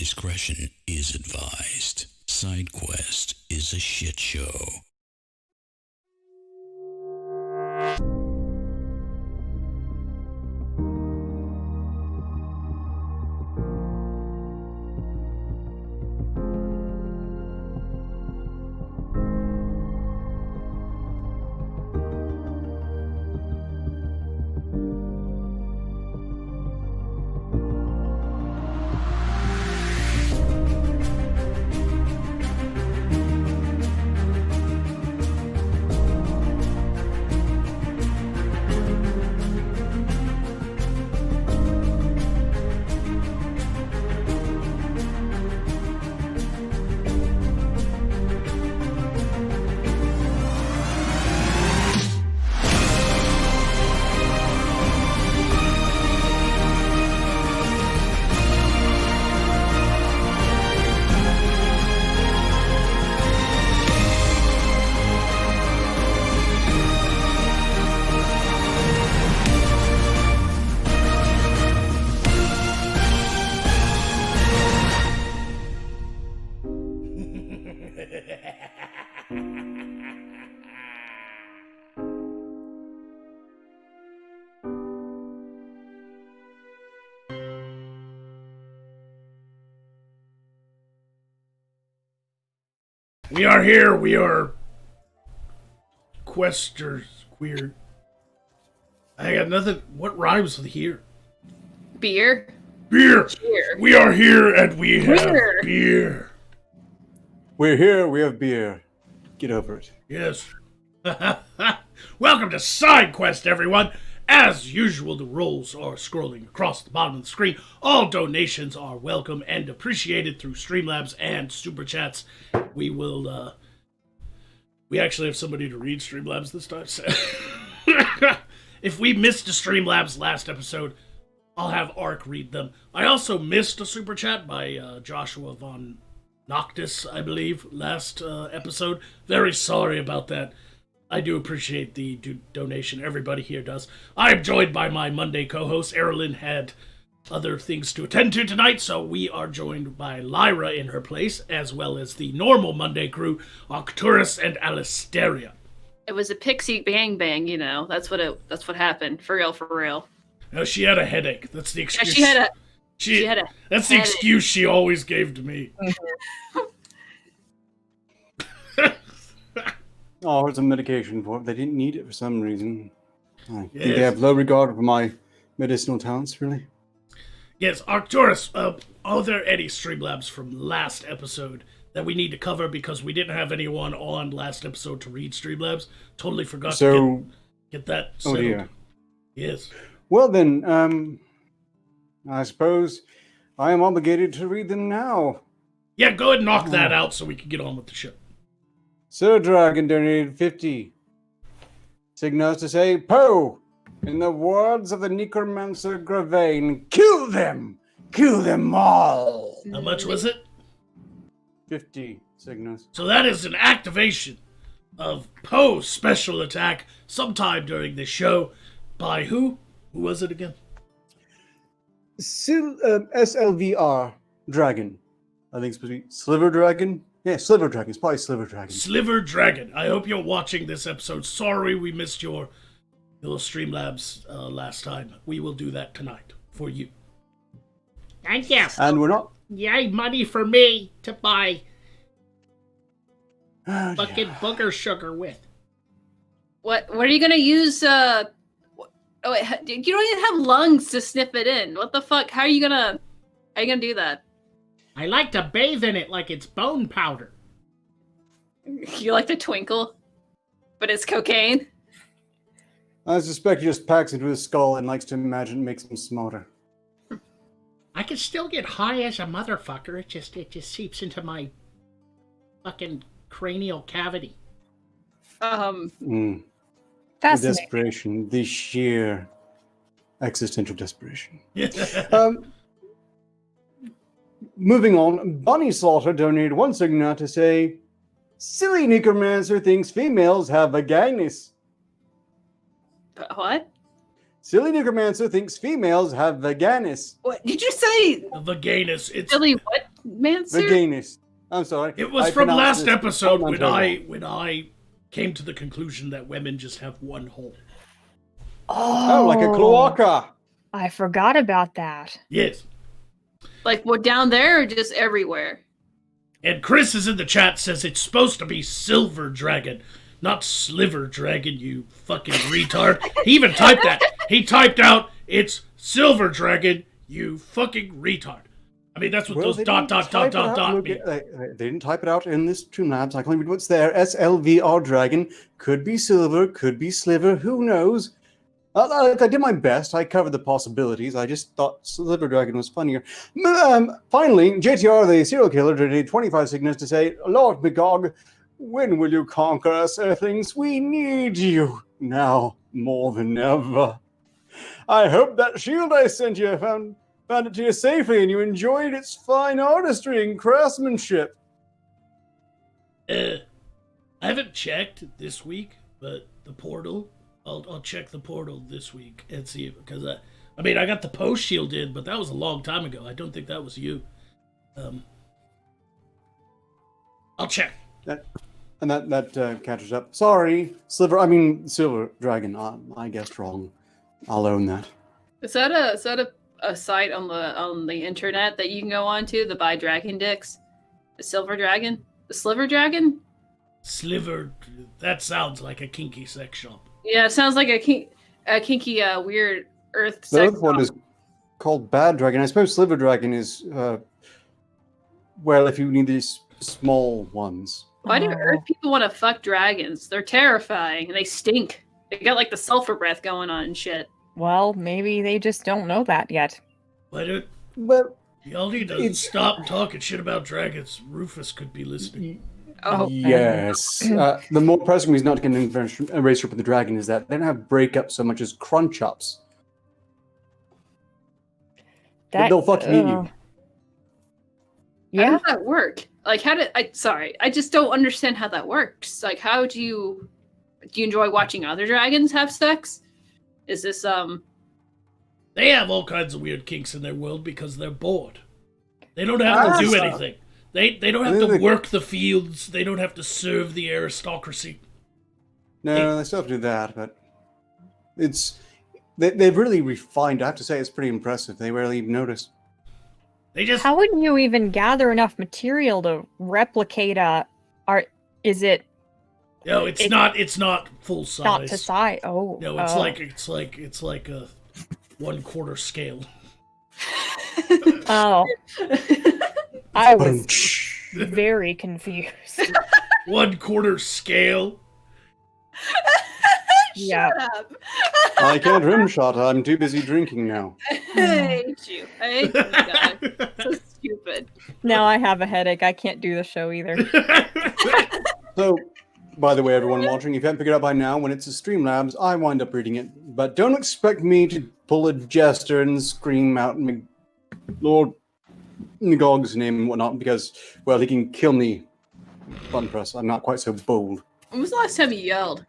discretion is advised. SideQuest is a shit show. We are here. We are questers. Queer. I got nothing. What rhymes with here? Beer. Beer. Cheer. We are here and we have beer. We're here. We have beer. Get over it. Yes. Welcome to SideQuest, everyone. As usual, the rolls are scrolling across the bottom of the screen. All donations are welcome and appreciated through Streamlabs and Super Chats. We will, we actually have somebody to read Streamlabs this time. So if we missed a Streamlabs last episode, I'll have Ark read them. I also missed a Super Chat by Joshua Von Noctis, I believe, last episode. Very sorry about that. I do appreciate the donation. Everybody here does. I am joined by my Monday co-host. Erilyn had other things to attend to tonight, so we are joined by Lyra in her place, as well as the normal Monday crew, Arcturus and Alisteria. It was a pixie bang bang, you know. That's what happened. For real, for real. No, she had a headache. That's the excuse. Yeah, she had a That's the excuse she always gave to me. Oh, here's some medication for it. They didn't need it for some reason. I think they have low regard for my medicinal talents, really. Yes, Arcturus, are there any Streamlabs from last episode that we need to cover because we didn't have anyone on last episode to read Streamlabs? Totally forgot to get that settled. Oh dear. Yes. Well then, I suppose I am obligated to read them now. Yeah, go ahead and knock that out so we can get on with the show. Sir Dragon donated 50 signals to say, Poe, in the words of the necromancer Gravane, kill them! Kill them all! How much was it? 50 signals. So that is an activation of Poe's special attack sometime during this show by who? Who was it again? SLVR Dragon. I think it's supposed to be Sliver Dragon. Yeah, Sliver Dragon. It's probably Sliver Dragon. Sliver Dragon. I hope you're watching this episode. Sorry we missed your Streamlabs last time. We will do that tonight for you. And yes. And we're not... Yay, money for me to buy fucking booger sugar with. What are you gonna use? You don't even have lungs to sniff it in. What the fuck? How are you gonna do that? I like to bathe in it like it's bone powder. You like to twinkle, but it's cocaine. I suspect he just packs into his skull and likes to imagine it makes him smarter. I can still get high as a motherfucker. It just seeps into my fucking cranial cavity. The desperation, the sheer existential desperation. Moving on, Bunny Slaughter donated one signal to say, silly necromancer thinks females have vaginas. What? Silly necromancer thinks females have vaginas. What did you say? The vaginas. It's Silly what? Mancer? Vaginus. I'm sorry. It was I from pronounced last this episode when portmanteau. when I came to the conclusion that women just have one hole. Oh, like a cloaca. I forgot about that. Yes. Like, what, down there or just everywhere? And Chris is in the chat, says it's supposed to be silver dragon, not sliver dragon, you fucking retard. He even typed that. He typed out, it's silver dragon, you fucking retard. I mean, that's what those they dot didn't dot dot type it dot out. dot Look, mean. they didn't type it out in this Streamlabs. I can only read what's there. SLVR dragon. Could be silver, could be sliver, who knows? I did my best. I covered the possibilities. I just thought Sliver Dragon was funnier. Finally, JTR, the serial killer, donated 25 signals to say, Lord Magog, when will you conquer us, Earthlings? We need you now more than ever. I hope that shield I sent you found it to you safely and you enjoyed its fine artistry and craftsmanship. I haven't checked this week, but the portal... I'll check the portal this week and see it, because I mean, I got the post shield in, but that was a long time ago. I don't think that was you. I'll check. That catches up. Sorry, Silver Dragon. I guessed wrong. I'll own that. Is that a site on the internet that you can go on to, the buy dragon dicks? The silver dragon? The sliver dragon? Sliver, that sounds like a kinky sex shop. Yeah, it sounds like a kinky, weird earth The sex other one shop. is called Bad Dragon. I suppose Sliver Dragon is, well, if you need these small ones. Why do earth people want to fuck dragons? They're terrifying and they stink. They got like the sulfur breath going on and shit. Well, maybe they just don't know that yet. Why don't Well, y'all need to stop talking shit about dragons? Rufus could be listening. Oh, yes. The more pressing reason not to get an eraser with the dragon is that they don't have breakups so much as crunch-ups. But they'll fucking eat you. How Yeah. does that work? Like, I just don't understand how that works. Like, how do you enjoy watching other dragons have sex? Is this, They have all kinds of weird kinks in their world because they're bored. They don't have to do anything. They don't have to work the fields. They don't have to serve the aristocracy. No, they still have to do that, but they've really refined. I have to say, it's pretty impressive. They rarely even notice. They just How would you even gather enough material to replicate a art? Is it no, it's not full size. not to size? Oh, No, it's like a 1/4 scale. Oh, I was very confused. 1/4 scale. Yeah. Shut up. I can't rimshot. I'm too busy drinking now. I hate you. I hate this guy. So stupid. Now I have a headache. I can't do the show either. So, by the way, everyone watching, if you haven't figured out by now, when it's a Streamlabs, I wind up reading it. But don't expect me to pull a jester and scream out Lord Magog's name and whatnot, because, well, he can kill me. Button press. I'm not quite so bold. When was the last time you yelled?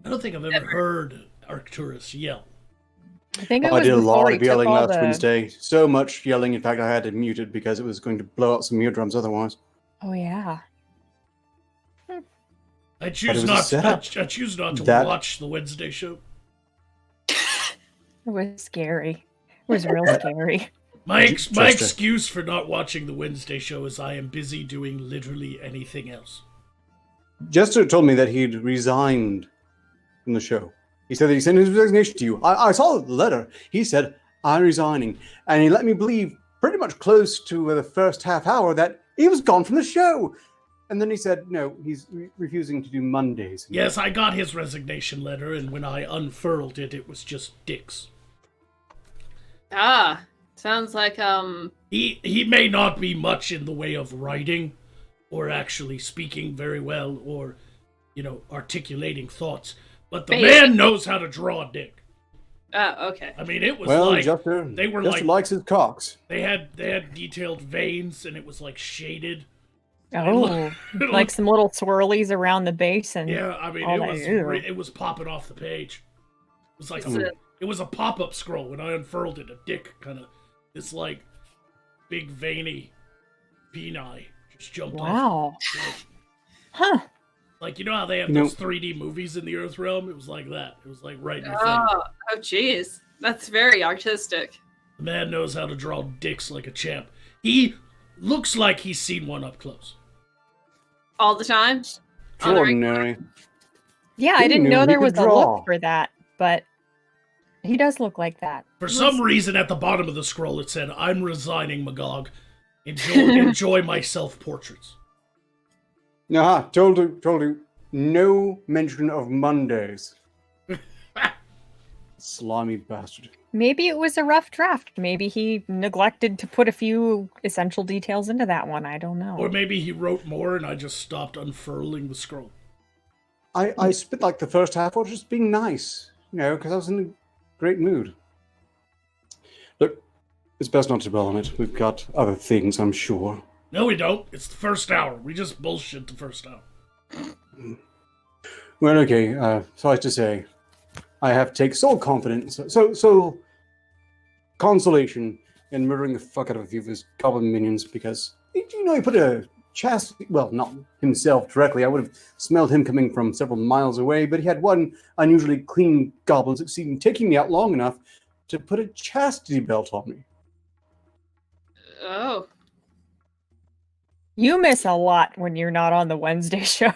I don't think I've ever heard Arcturus yell. I think it I was did a before lot he of took yelling all last the- Wednesday. So much yelling, in fact, I had to mute it because it was going to blow out some eardrums otherwise. Oh yeah. I But choose it was a not. setup. I choose not to That- watch the Wednesday show. It was scary. It was real scary. My Jester. excuse for not watching the Wednesday show is I am busy doing literally anything else. Jester told me that he'd resigned from the show. He said that he sent his resignation to you. I saw the letter. He said, I'm resigning. And he let me believe pretty much close to the first half hour that he was gone from the show. And then he said, no, he's refusing to do Mondays. Yes, I got his resignation letter, and when I unfurled it, it was just dicks. Ah, sounds like He may not be much in the way of writing, or actually speaking very well, or, articulating thoughts, but the man knows how to draw a dick. Oh, okay. I mean, it was Well, like Jester, they were Jester like likes his cocks. they had detailed veins, and it was like shaded. Oh, like some little swirlies around the base and Yeah, I mean, all it that. was Ew. it was popping off the page. It was like Is it- it was a pop-up scroll when I unfurled it. A dick kind of, it's like big veiny Peni just jumped off. Wow. Huh. Like, you know how they have those 3D movies in the Earth realm? It was like that. It was like right in your face. Oh, jeez. That's very artistic. The man knows how to draw dicks like a champ. He looks like he's seen one up close. All the time? Extraordinary. Yeah, I didn't know there was a look for that, but he does look like that. For some reason, at the bottom of the scroll, it said, "I'm resigning, Magog. Enjoy my self-portraits." Aha, told you. No mention of Mondays. Slimy bastard. Maybe it was a rough draft. Maybe he neglected to put a few essential details into that one. I don't know. Or maybe he wrote more and I just stopped unfurling the scroll. I spent like the first half or just being nice, because I was in a great mood. Look, it's best not to dwell on it. We've got other things, I'm sure. No, we don't. It's the first hour. We just bullshit the first hour. Well, okay. Sorry to say, I have to take sole confidence, so consolation in murdering the fuck out of a few of his goblin minions because, he put a chastity, well, not himself directly. I would have smelled him coming from several miles away, but he had one unusually clean goblin succeed in taking me out long enough to put a chastity belt on me. Oh. You miss a lot when you're not on the Wednesday shows.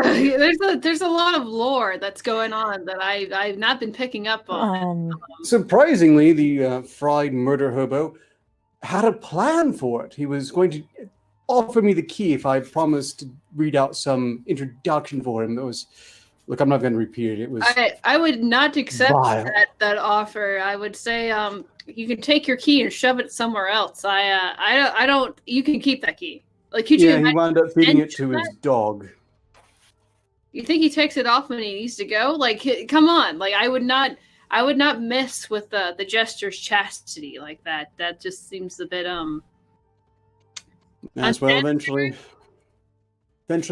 There's a lot of lore that's going on that I've not been picking up on. Surprisingly, the fried murder hobo had a plan for it. He was going to offer me the key if I promised to read out some introduction for him. It was, look, I'm not going to repeat it. It was. I would not accept vile. that offer. I would say you can take your key and shove it somewhere else. I don't. You can keep that key. Like he wound up feeding it to his dog. You think he takes it off when he needs to go? Like, come on! Like, I would not mess with the jester's chastity like that. That just seems a bit Yes, well, eventually,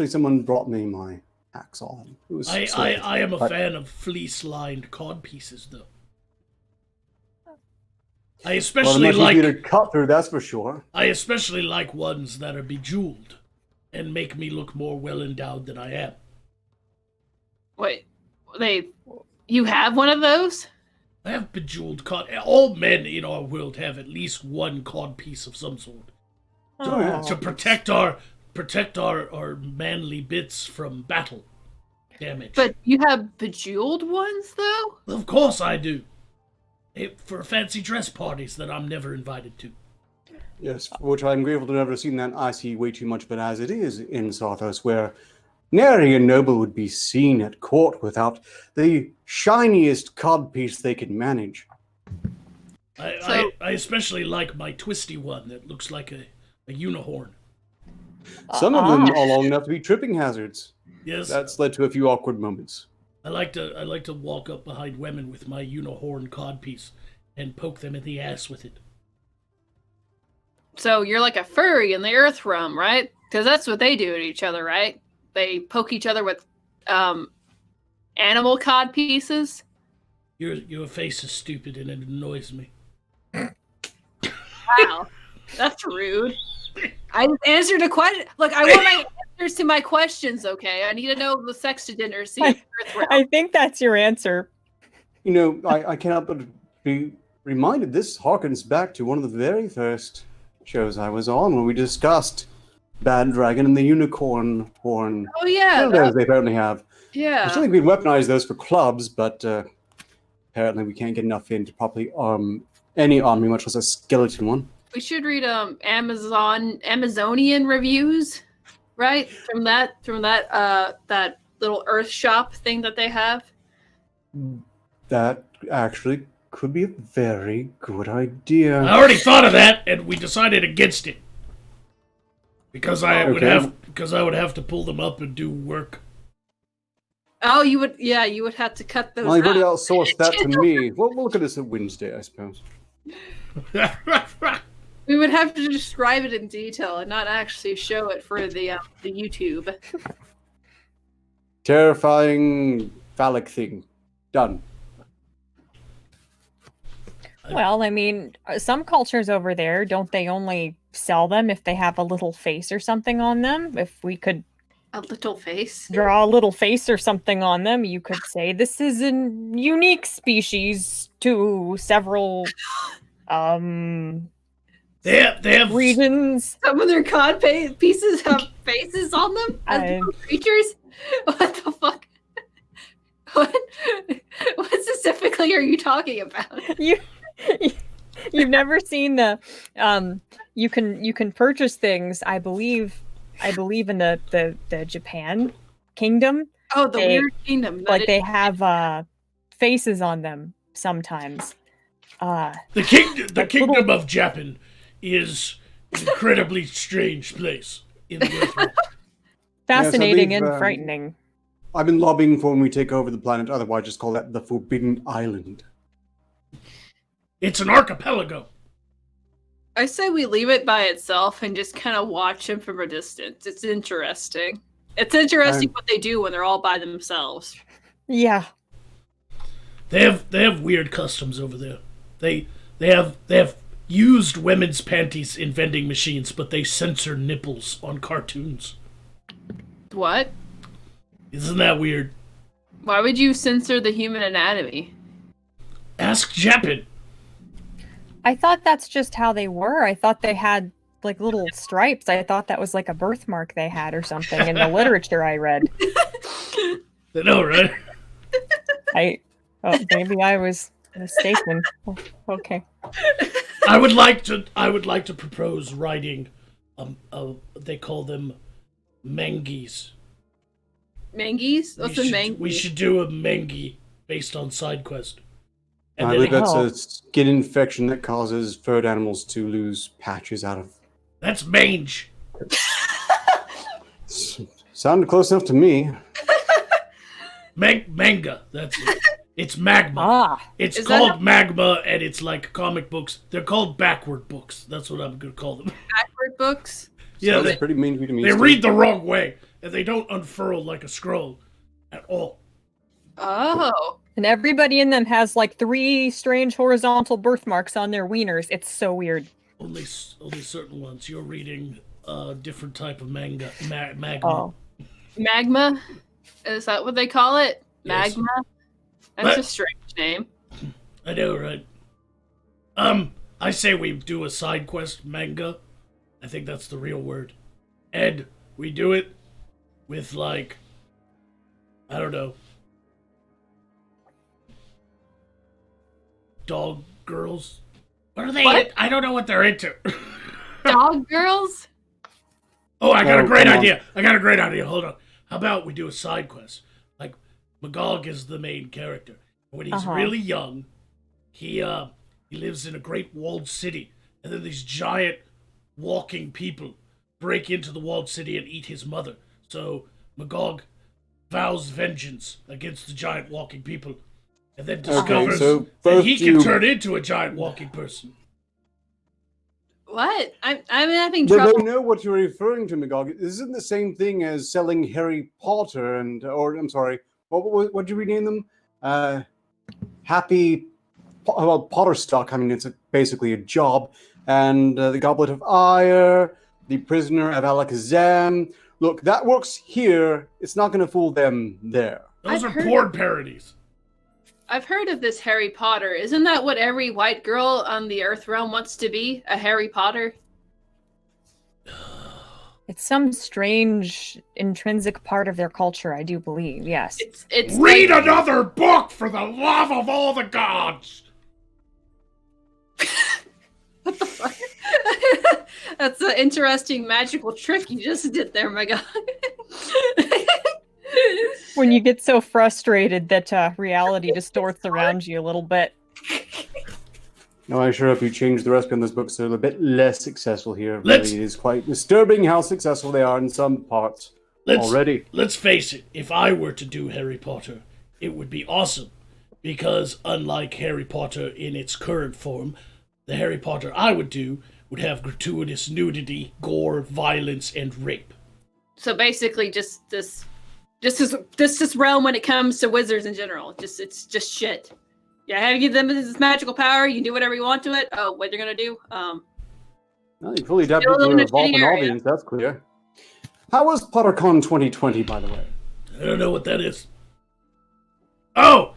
someone brought me my axe on. It was I am a fan of fleece-lined codpieces, though. I especially like easier to cut through, that's for sure. I especially like ones that are bejeweled and make me look more well-endowed than I am. Wait, you have one of those? I have bejeweled cod. All men in our world have at least one codpiece of some sort. To protect our manly bits from battle damage. But you have bejeweled ones, though? Well, of course I do. For fancy dress parties that I'm never invited to. Yes, for which I'm grateful to never have seen that. I see way too much of it as it is in Sarthos, where nary a noble would be seen at court without the shiniest codpiece they can manage. I especially like my twisty one that looks like a unicorn. Some of them are long enough to be tripping hazards. Yes, that's led to a few awkward moments. I like to walk up behind women with my unicorn codpiece and poke them in the ass with it. So you're like a furry in the Earth realm, right? Because that's what they do to each other, right? They poke each other with animal codpieces. Your face is stupid and it annoys me. Wow, that's rude. I answered a question. Look, I want my answers to my questions, okay? I need to know the sex to dinner. See, I think that's your answer. I cannot but be reminded, this harkens back to one of the very first shows I was on when we discussed Bad Dragon and the unicorn horn. Oh, yeah. Dildos they apparently have. Yeah. I still think we'd weaponize those for clubs, but apparently we can't get enough in to properly arm any army, much less a skeleton one. We should read Amazonian reviews, right? From that little Earth shop thing that they have. That actually could be a very good idea. I already thought of that, and we decided against it because I would have to pull them up and do work. Oh, you would have to cut those. Well, you've already outsourced that to me. We'll look at this at Wednesday, I suppose. We would have to describe it in detail and not actually show it for the YouTube. Terrifying phallic thing. Done. Well, I mean, some cultures over there, don't they only sell them if they have a little face or something on them? If we could A little face. draw a little face or something on them, you could say this is a unique species to several They have regions. Some of their cod pieces have faces on them as little creatures. What the fuck? What specifically are you talking about? You've never seen the you can purchase things, I believe in the Japan kingdom. Oh, the weird kingdom. Like they have faces on them sometimes. the kingdom of Japan is an incredibly strange place in the Earth realm. Fascinating Yes, I and believe, frightening. I've been lobbying for when we take over the planet, otherwise just call that the Forbidden Island. It's an archipelago. I say we leave it by itself and just kind of watch them from a distance. It's interesting. It's interesting what they do when they're all by themselves. Yeah. They have weird customs over there. They have used women's panties in vending machines, but they censor nipples on cartoons. What? Isn't that weird? Why would you censor the human anatomy? Ask Japan. I thought that's just how they were. I thought they had like little stripes. I thought that was like a birthmark they had or something in the literature I read. I know, right? Maybe I was mistaken. Oh, okay. I would like to propose writing they call them mangies. Mangies? What's a mangie? We should do a mangi based on side quest. And I then believe that's Oh. a skin infection that causes furred animals to lose patches out of. that's mange. Sounded close enough to me. Manga, that's it. It's magma. Ah. It's Is that called how- magma, and it's like comic books. They're called backward books. That's what I'm gonna call them. Backward books? Yeah, Sounds they, pretty mean to me. they still. read the wrong way, and they don't unfurl like a scroll at all. Oh. And everybody in them has like 3 strange horizontal birthmarks on their wieners. It's so weird. Only certain ones. You're reading a different type of magma. Oh. Magma? Is that what they call it? Yes. Magma? That's But- a strange name. I know, right? I say we do a side quest manga. I think that's the real word. And we do it with, like, I don't know, dog girls. What are they? What? I don't know what they're into. Dog girls? Oh, I got a Oh, great come on. idea. Hold on. How about we do a side quest? Like, Magog is the main character. When he's Uh-huh. really young, he lives in a great walled city, and then these giant walking people break into the walled city and eat his mother. So Magog vows vengeance against the giant walking people, and then discovers so that first he can you- turn into a giant walking person. What? I'm having They trouble. don't know what you're referring to, Magog. This isn't the same thing as selling Harry Potter or I'm sorry, what did you rename them? Potter stock. I mean, it's basically a job. And the Goblet of Ire, the Prisoner of Alakazam. Look, that works here. It's not going to fool them there. Those I've are heard- porn parodies. I've heard of this Harry Potter. Isn't that what every white girl on the Earth realm wants to be? A Harry Potter? It's some strange intrinsic part of their culture, I do believe. Yes. It's Read like, another book for the love of all the gods. what the fuck? That's an interesting magical trick you just did there, my god. When you get so frustrated that reality distorts around you a little bit. No, I sure hope you change the recipe on this book so they're a bit less successful here. Let's- Really, it is quite disturbing how successful they are in some parts already. Let's face it, if I were to do Harry Potter, it would be awesome. Because unlike Harry Potter in its current form, the Harry Potter I would do would have gratuitous nudity, gore, violence, and rape. So basically just this realm when it comes to wizards in general. It's just shit. Yeah, I have to give them this magical power. You can do whatever you want to it. Oh, what you're gonna do? Well, you fully adapted Still in to a evolve shitty an area. audience, that's clear. How was PotterCon 2020, by the way? I don't know what that is. Oh!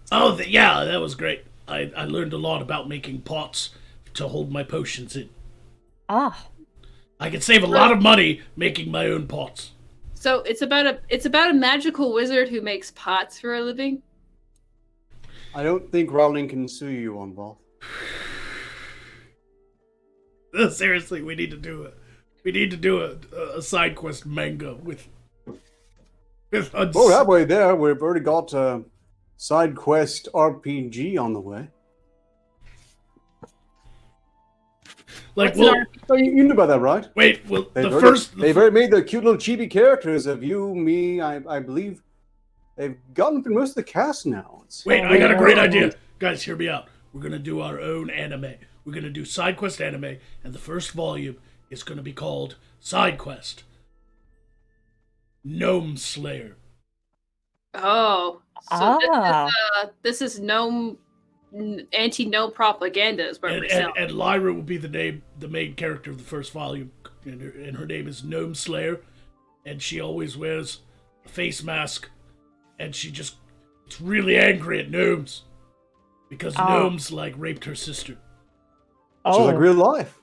Yeah, that was great. I learned a lot about making pots to hold my potions in. Ah, I can save a lot of money making my own pots. So it's about a magical wizard who makes pots for a living. I don't think Rowling can sue you on both. Seriously, we need to do a side quest manga with Oh, that way there, we've already got a side quest RPG on the way. like What's well, Oh, you knew about that, right? wait, well They've already made the cute little chibi characters of you, me, I believe. They've gotten through most of the cast now. wait, I got a great idea. Guys, hear me out. We're gonna do our own anime. We're gonna do side quest anime, and the first volume is gonna be called Side Quest Gnome Slayer. Oh, so Ah. this is gnome anti-gnome propaganda is what And, we're and, selling. and Lyra will be the main character of the first volume, and her name is Gnome Slayer, and she always wears a face mask, and she just gets really angry at gnomes because gnomes like raped her sister. oh, She's like real life.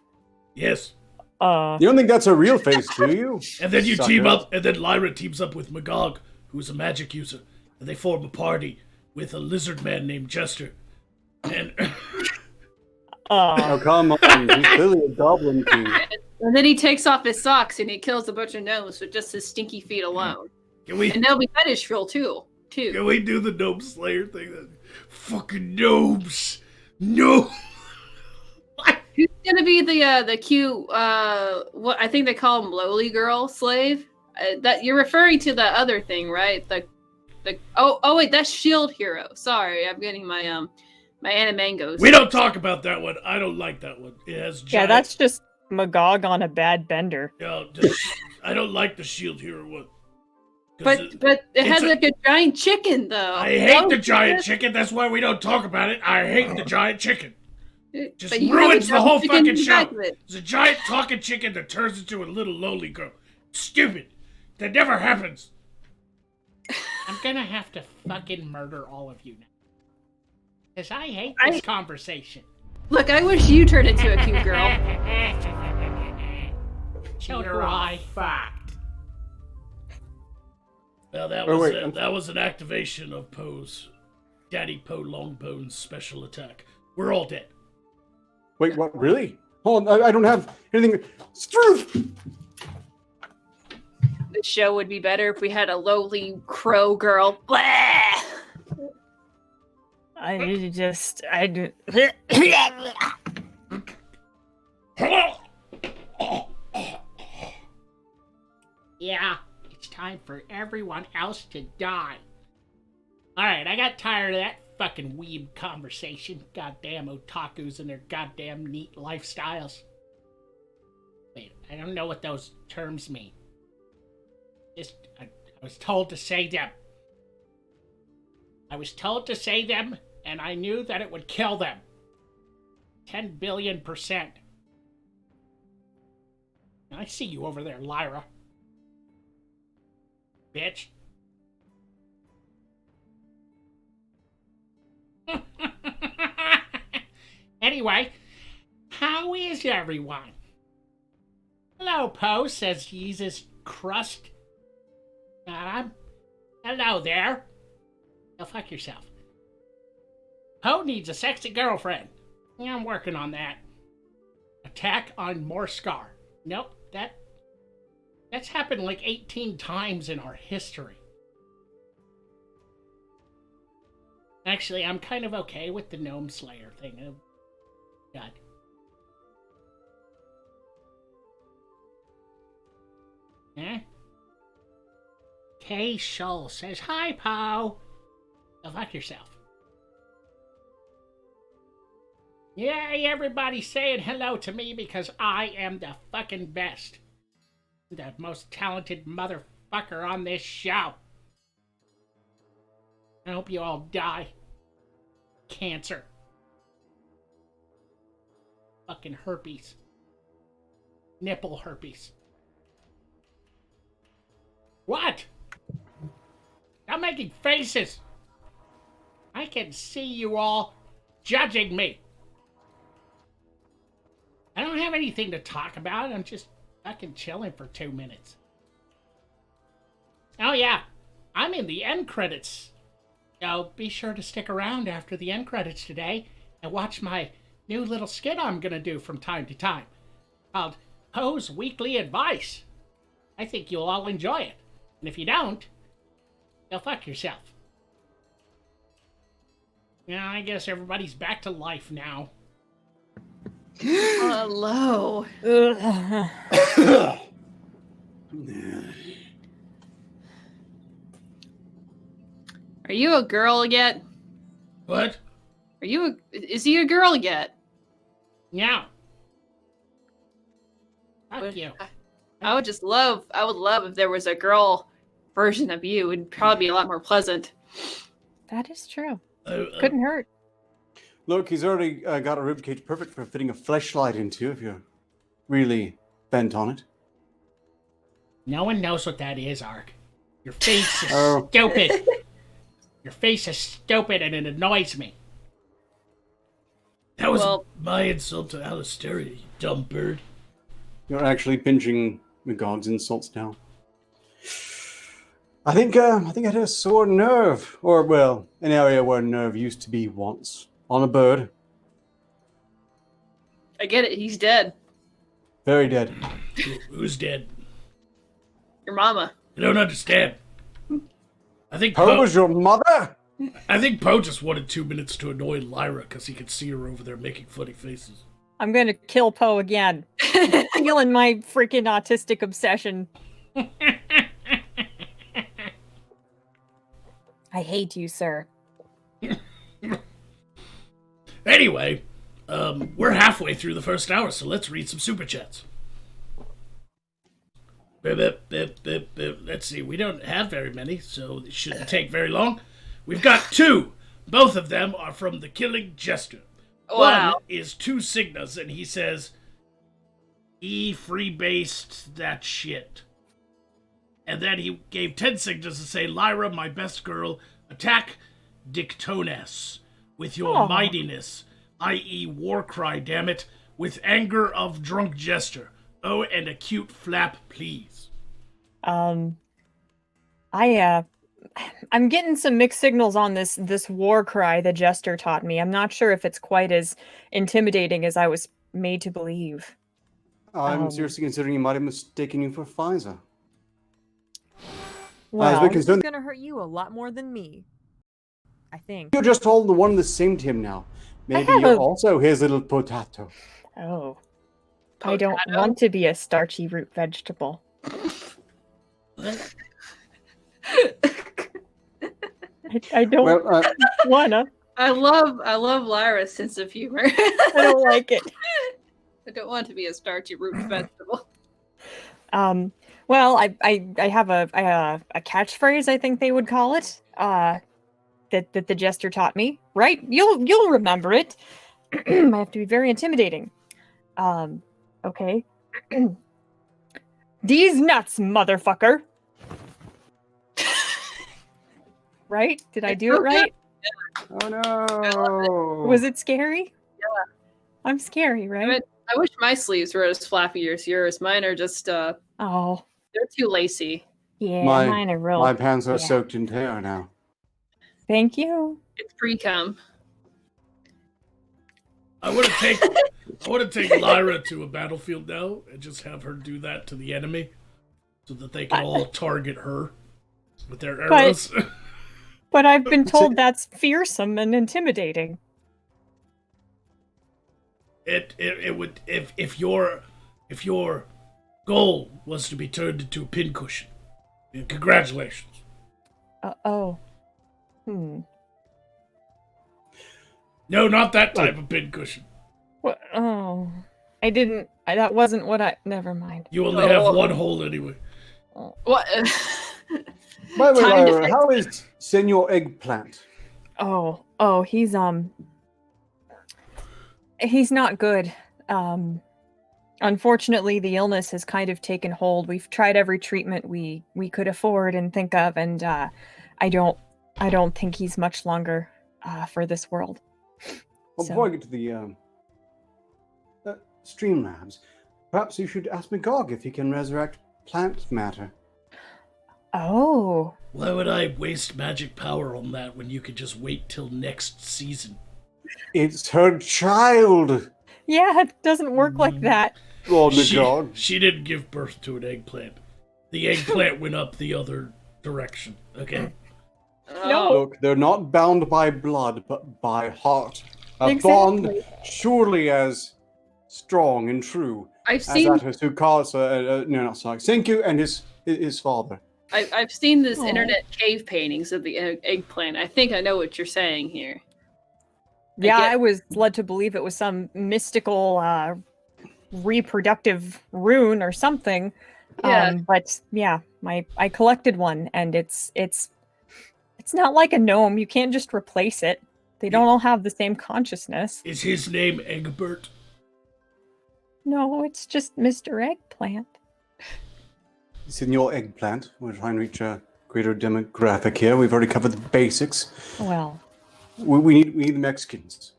Yes, You don't think that's a real face, do you? and then you Sucker. team up, and then Lyra teams up with Magog, who's a magic user, and they form a party with a lizard man named Jester, and Oh, come on. He's clearly a goblin king. And then he takes off his socks and he kills a bunch of gnomes with just his stinky feet alone. can we And they'll be fetishful too. can we do the Gnome Slayer thing? Fucking gnomes, no. Who's gonna be the cute what I think they call him lowly girl slave? That you're referring to the other thing, right? The oh wait, that's Shield Hero. Sorry, I'm getting my my animangos. We don't talk about that one. I don't like that one. It has giant, yeah, that's just Magog on a bad bender. I don't like the Shield Hero one. but it it's has a- like a giant chicken though. I hate the giant chicken. That's why we don't talk about it. I hate the giant chicken. Just But you have a ruins the giant whole chicken fucking in the show. back of it. It's a giant talking chicken that turns into a little lowly girl. Stupid. That never happens. I'm gonna have to fucking murder all of you now. Because I hate this conversation. Look, I wish you turned into a cute girl. So You're do all I. fucked. Well, wait, that was an activation of Poe's Daddy Poe Longbone's special attack. We're all dead. Wait, what? Really? Hold on, I don't have anything. Struth! The show would be better if we had a lowly crow girl. Blah! Yeah, it's time for everyone else to die. Alright, I got tired of that fucking weeb conversation. Goddamn otakus and their goddamn neat lifestyles. Wait, I don't know what those terms mean. I was told to say them. I was told to say them, and I knew that it would kill them. 10 billion%. I see you over there, Lyra. Bitch. Anyway, how is everyone? Hello, Poe, says Jesus Crust. Hello there. Go fuck yourself. Poe needs a sexy girlfriend. Yeah, I'm working on that. Attack on Morskar. Nope, that's happened like 18 times in our history. Actually, I'm kind of okay with the Gnome Slayer thing. Oh, God. Eh? Kay Shull says, "Hi, Poe." Go fuck yourself. Yay, everybody's saying hello to me because I am the fucking best. The most talented motherfucker on this show. I hope you all die. cancer. Fucking herpes. Nipple herpes. What? Stop making faces. I can see you all judging me. I don't have anything to talk about. I'm just fucking chilling for 2 minutes. Oh yeah, I'm in the end credits. So be sure to stick around after the end credits today and watch my new little skit I'm gonna do from time to time called Poe's Weekly Advice. I think you'll all enjoy it. And if you don't, go fuck yourself. Yeah, I guess everybody's back to life now. Hello. Ugh. Are you a girl yet? What? Is he a girl yet? Yeah. Fuck you. I would love if there was a girl version of you. It'd probably be a lot more pleasant. That is true. Uh, Couldn't hurt. Look, he's already got a ribcage perfect for fitting a fleshlight into if you're really bent on it. No one knows what that is, Ark. Your face is Oh. stupid. Your face is stupid and it annoys me. That was Well- my insult to Alistaria, you dumb bird. You're actually pinching Magog's insults now. I think I had a sore nerve, or well, an area where a nerve used to be once, on a bird. I get it. He's dead. Very dead. Who's dead? Your mama. I don't understand. I think Poe Poe was your mother? just wanted 2 minutes to annoy Lyra because he could see her over there making funny faces. I'm gonna kill Poe again. Feeling my freaking autistic obsession. I hate you, sir. Anyway, we're halfway through the first hour, so let's read some super chats. Let's see, we don't have very many, so it shouldn't take very long. We've got 2. Both of them are from the Killing Jester. Wow. One is 2 Signas, and he says, freebased that shit. And then he gave 10 Signas to say, Lyra, my best girl, attack Dictones with your Aw. mightiness, i.e. war cry, damn it, with anger of drunk jester. Oh, and a cute flap, please. I'm getting some mixed signals on this war cry the jester taught me. I'm not sure if it's quite as intimidating as I was made to believe. I'm seriously considering he might have mistaken you for Pfizer. Well, been This is concerned- gonna hurt you a lot more than me. I think. You're just all the one the same to him now. Maybe have you're a- also his little potato. oh. I don't want to be a starchy root vegetable. I don't Well, wanna. I love Lyra's sense of humor. I don't like it. I don't want to be a starchy root vegetable. Well, I have a catchphrase, I think they would call it. That the jester taught me. Right? You'll remember it. I have to be very intimidating. Okay. These nuts, motherfucker. Right? Did I do it right? oh no! Was it scary? Yeah. I'm scary, right? I wish my sleeves were as flappy as yours. Mine are just Oh, they're too lacy. yeah, My- mine are real. My pants are yeah. soaked in hair now. Thank you. It's pre-cum. I want to take Lyra to a battlefield now and just have her do that to the enemy so that they can all target her with their arrows. But I've been told that's fearsome and intimidating. It would if your goal was to be turned into a pincushion. Congratulations. Oh. Hmm. No, not that type of pincushion. What? Oh. I didn't. That wasn't what I. Never mind. You only have one hole anyway. What? By the way, Time to Lyra, fix how is Senor Eggplant? Oh. Oh, he's not good. Unfortunately, the illness has kind of taken hold. We've tried every treatment we could afford and think of, and I don't think he's much longer for this world. Well, before I get to the Streamlabs, perhaps you should ask Magog if he can resurrect plant matter. Oh. Why would I waste magic power on that when you could just wait till next season? It's her child! Yeah, it doesn't work like that. Lord Magog. She didn't give birth to an eggplant. The eggplant went up the other direction, okay? No. Look, they're not bound by blood, but by heart. A Exactly. bond surely as strong and true I've as seen that of Sukasa, no, not sorry, Senku and his father. I've seen this Aw. internet cave paintings of the eggplant. I think I know what you're saying here. Yeah, get- I was led to believe it was some mystical reproductive rune or something. Yeah. But yeah, I collected one, and it's not like a gnome. You can't just replace it. They don't all have the same consciousness. Is his name Egbert? No, it's just Mr. Eggplant. Senor Eggplant, we're trying to reach a greater demographic here. We've already covered the basics. Well, We need the Mexicans.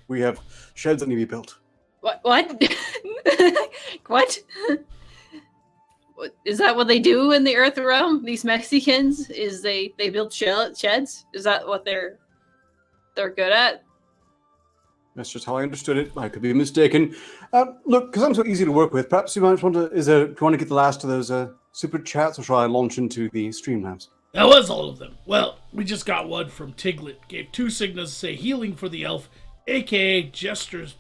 We have sheds that need to be built. What? What? Is that what they do in the Earth realm? These Mexicans is they build sheds? Is that what they're good at? That's just how I understood it. I could be mistaken. Look, because I'm so easy to work with, perhaps you might want to. Do you want to get the last of those super chats, or shall I launch into the Streamlabs? That was all of them. Well, we just got one from Tiglet. Gave 2 signals to say healing for the elf, aka Jester's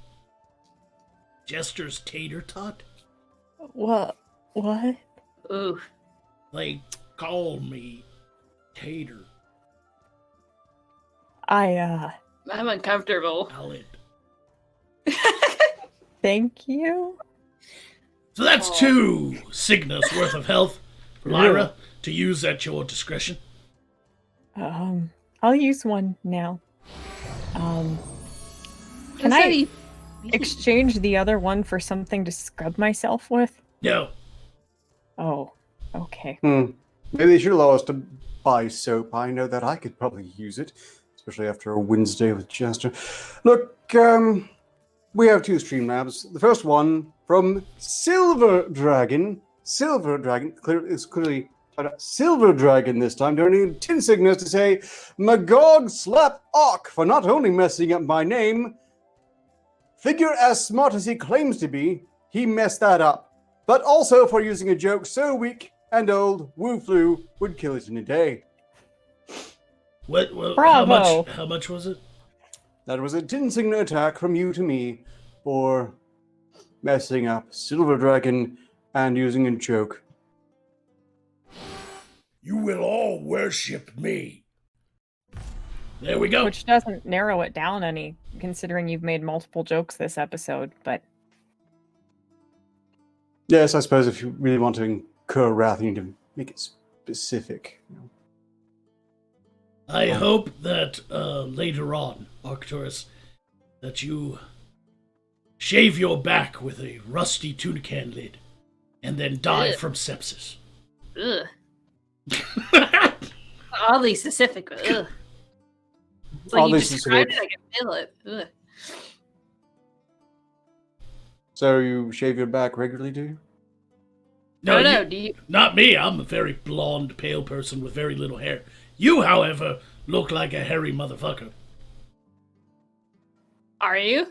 tater tot. what? Ooh. They call me Tater. I'm uncomfortable. Salad. Thank you. So that's 2 Signas worth of health for Lyra to use at your discretion. I'll use one now. Can Is that I exchange the other one for something to scrub myself with? No. Oh, okay. Maybe they should allow us to buy soap. I know that I could probably use it, especially after a Wednesday with Chester. Look, we have 2 Streamlabs. The first one from Silver Dragon. Silver Dragon is clearly Silver Dragon this time. Donating 10 signals to say, Magog slap Ock for not only messing up my name. Figure as smart as he claims to be, he messed that up. But also for using a joke so weak and old, Wu Flu would kill it in a day. What? Bravo. How much was it? That was a 10 signal attack from you to me for messing up Silver Dragon and using a joke. You will all worship me. There we go. Which doesn't narrow it down any, considering you've made multiple jokes this episode, but Yes, I suppose if you really want to incur wrath, you need to make it specific. I hope that later on, Arcturus, that you shave your back with a rusty tuna can lid and then die Ugh. from sepsis. Ugh. Oddly specific. But, ugh. It's like Oddly you described specific. it, I can feel it. Ugh. So you shave your back regularly, do you? No, you- do you? Not me. I'm a very blonde, pale person with very little hair. You, however, look like a hairy motherfucker. Are you?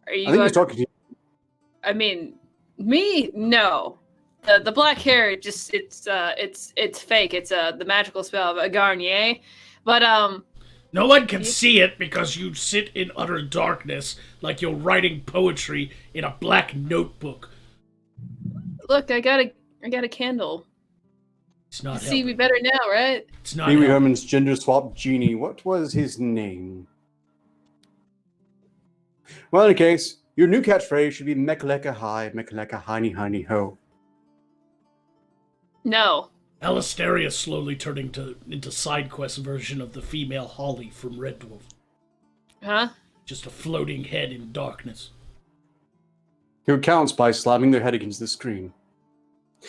Are you? I think he's talking to you. I mean, me? No. The black hair, just it's fake. It's the magical spell of Garnier. But No one can see it because you sit in utter darkness like you're writing poetry in a black notebook. look, I got a candle. It's not See me helping. better now, right? It's not Pee Wee helping. Herman's gender swap genie. What was his name? Well, in any case, your new catchphrase should be Mekaleka Hi, Mekaleka Hiney Hiney Ho. No. Alistaria slowly turning into side quest version of the female Holly from Red Dwarf. Huh? Just a floating head in darkness. Who counts by slamming their head against the screen.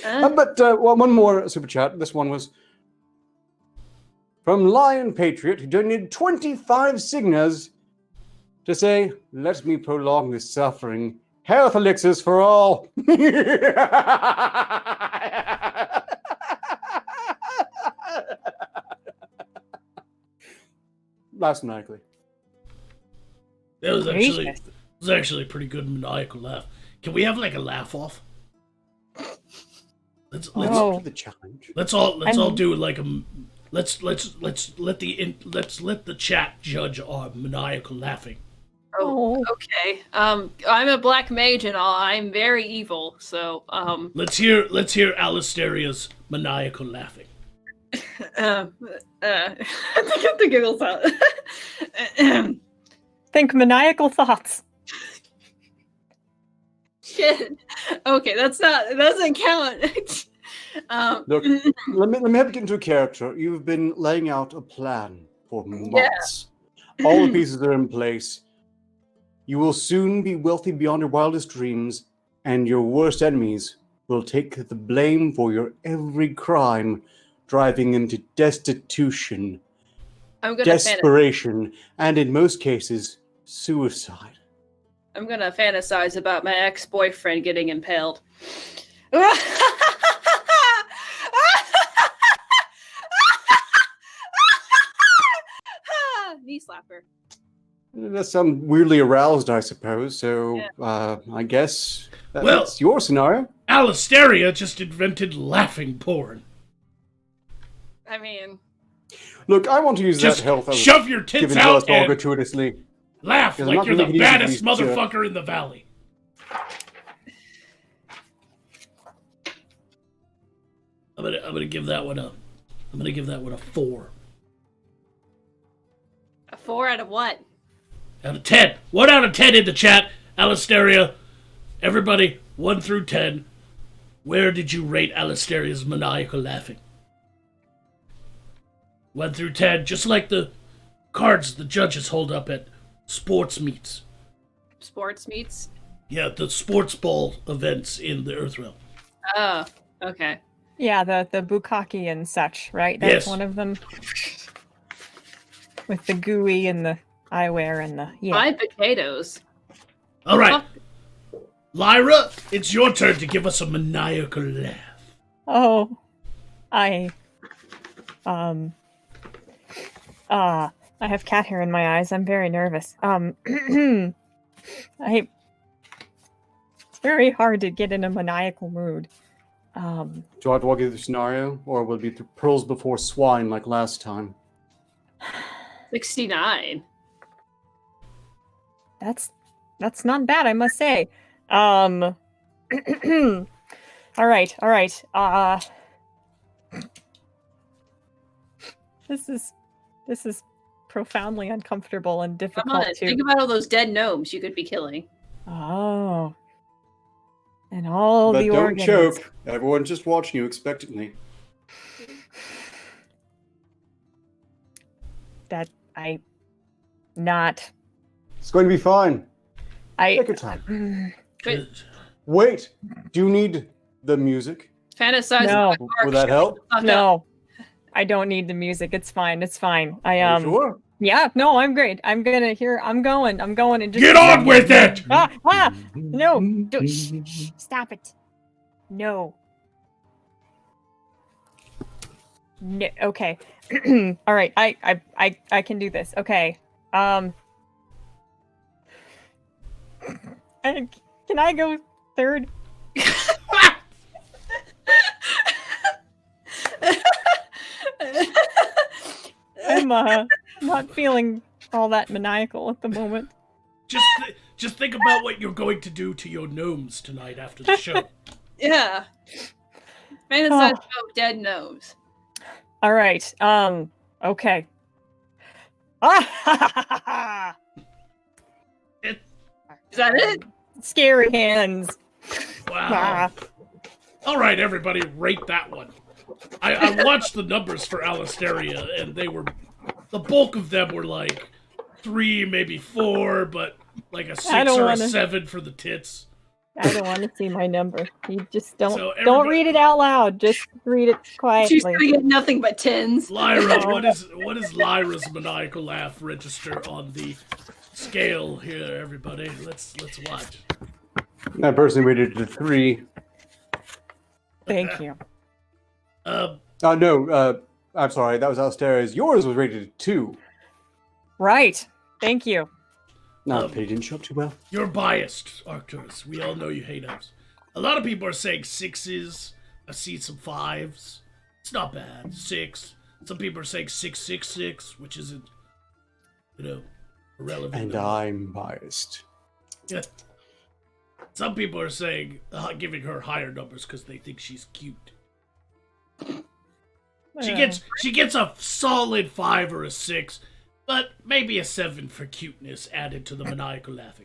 One more super chat. This one was from Lion Patriot, who donated 25 signas to say, "Let me prolong this suffering. Health elixirs for all." Last Maniacally. That was actually a pretty good maniacal laugh. Can we have like a laugh off? Let's The challenge. let's all do like a let's let the chat judge our maniacal laughing. Oh, okay. I'm a black mage and all. I'm very evil, so Let's hear Alistaria's maniacal laughing. I think the giggles out. Think maniacal thoughts. Shit. Okay, that doesn't count. Look, let me help you get into a character. You've been laying out a plan for months. All the pieces are in place. You will soon be wealthy beyond your wildest dreams, and your worst enemies will take the blame for your every crime, driving into destitution, desperation, and in most cases, suicide. I'm gonna fantasize about my ex-boyfriend getting impaled. Knee slapper. That sounds weirdly aroused, I suppose. So, I guess that's your scenario. Alistaria just invented laughing porn. I mean, look, I want to use just that health. Shove your tits given to out us all and gratuitously. laugh like you're the baddest motherfucker in the valley. I'm gonna give that one a 4. a 4 out of what? Out of 10. 1 out of 10 in the chat. Alistaria, everybody, 1 through 10. Where did you rate Alistaria's maniacal laughing? 1 through 10, just like the cards the judges hold up at sports meets. Sports meets? Yeah, the sports ball events in the Earthrealm. Oh, okay. Yeah, the bukkake and such, right? That's Yes. one of them. With the gooey and the eyewear and the My potatoes. All right. Lyra, it's your turn to give us a maniacal laugh. Oh, I have cat hair in my eyes. I'm very nervous. It's very hard to get in a maniacal mood. Do I have to walk you through the scenario, or will it be through pearls before swine like last time? 69. That's not bad, I must say. All right. This is profoundly uncomfortable and difficult Come on, think about all those dead gnomes you could be killing. Oh. And all But the don't organs. choke. Everyone's just watching you expectantly. That I not. It's going to be fine. Take your time. But Wait, do you need the music? fantasize No. about Mark Will that help? showing the fuck up. No. I don't need the music. It's fine. It's fine. Are you sure? Yeah, no, I'm great. I'm going and just Get on with it! No. Shh, stop it. No. No, okay. All right. I can do this. Okay. Can I go third? I'm not feeling all that maniacal at the moment. Just think about what you're going to do to your gnomes tonight after the show. Yeah. Fantasize about dead gnomes. All right. Okay. Is that it? Scary hands. Wow. All right, everybody, rate that one. I watched the numbers for Alisteria, and the bulk of them were like 3, maybe 4, but like a 6 or a 7 for the tits. I don't want to see my number. You just don't So don't read it out loud. Just read it quietly. She's gonna get nothing but 10s. Lyra, what is Lyra's maniacal laugh register on the scale here, everybody? Let's watch. That person rated it a 3. Thank you. No, I'm sorry, that was Alsteria's. Yours was rated a 2. Right. Thank you. No, they didn't show up too well. You're biased, Arcturus. We all know you hate us. A lot of people are saying 6s. I see some 5s. It's not bad. 6. Some people are saying 666, which isn't, irrelevant. And I'm biased. Yeah. Some people are saying, giving her higher numbers because they think she's cute. She gets a solid 5 or a 6, but maybe a 7 for cuteness added to the maniacal laughing.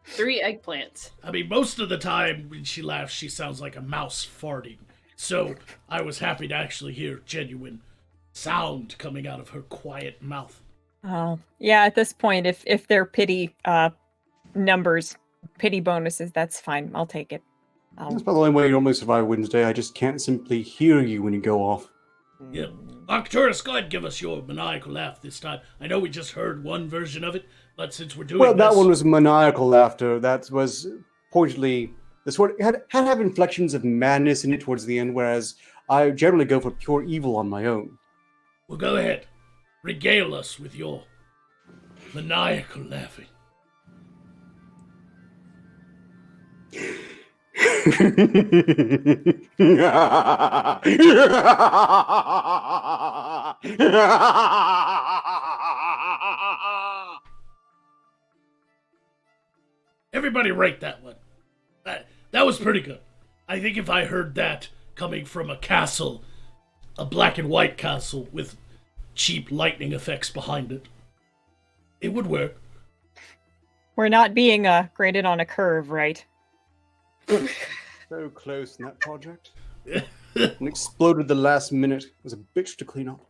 3 eggplants. I mean, most of the time when she laughs, she sounds like a mouse farting. So I was happy to actually hear genuine sound coming out of her quiet mouth. Oh, yeah. At this point, if they're pity numbers, pity bonuses, that's fine. I'll take it. That's about the only way you normally survive Wednesday. I just can't simply hear you when you go off. Yeah. Arcturus, go ahead and give us your maniacal laugh this time. I know we just heard one version of it, but since we're doing that one was maniacal laughter. That was pointedly the sort had to have inflections of madness in it towards the end, whereas I generally go for pure evil on my own. Well, go ahead. Regale us with your maniacal laughing. Everybody rate that one. That was pretty good. I think if I heard that coming from a castle, a black and white castle with cheap lightning effects behind it, it would work. We're not being graded on a curve, right? So close in that project. And exploded the last minute. It was a bitch to clean up.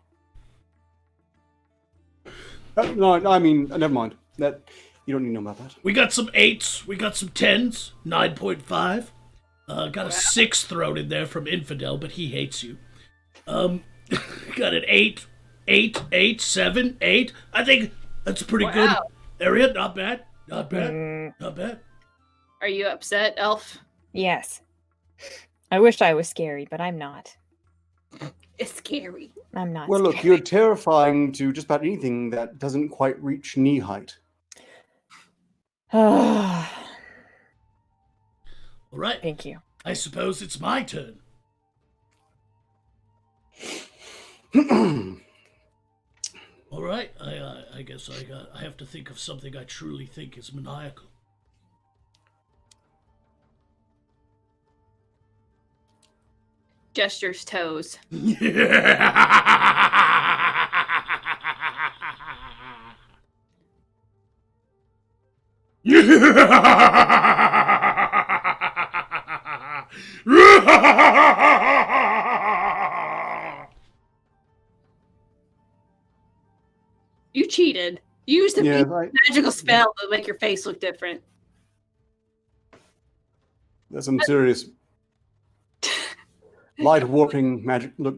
No, I mean, never mind. That you don't need to know about that. We got some 8s. We got some 10s. 9.5. Got a 6 thrown in there from Infidel, but he hates you. Got an 8, 7, 8. I think that's pretty good area. Not bad. Not bad. Not bad. Are you upset, Elf? Yes. I wish I was scary, but I'm not. It's scary. I'm not. Well, scary. look, you're terrifying to just about anything that doesn't quite reach knee height. All right. Thank you. I suppose it's my turn. All right. I guess I have to think of something I truly think is maniacal. Gestures toes. You cheated. You used a magical spell to make your face look different. That's some serious light warping magic. Look,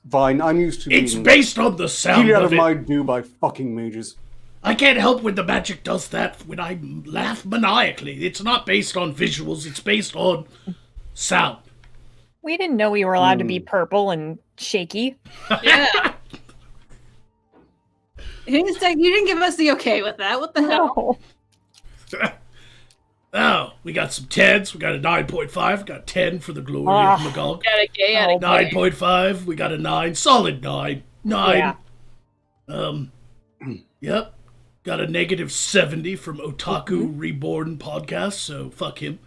fine. I'm used to. It's based on the sound out of of it. my due by fucking mages. I can't help when the magic does that. When I laugh maniacally, it's not based on visuals. It's based on sound. We didn't know we were allowed to be purple and shaky. Yeah. You didn't give us the okay with that. What the hell? Oh, we got some 10s. We got a 9.5. Got 10 for the glory of Magog. Got a gay out of 9.5. We got a 9. Solid 9. 9. Yeah. Yep. Got a negative 70 from Otaku Reborn podcast, so fuck him.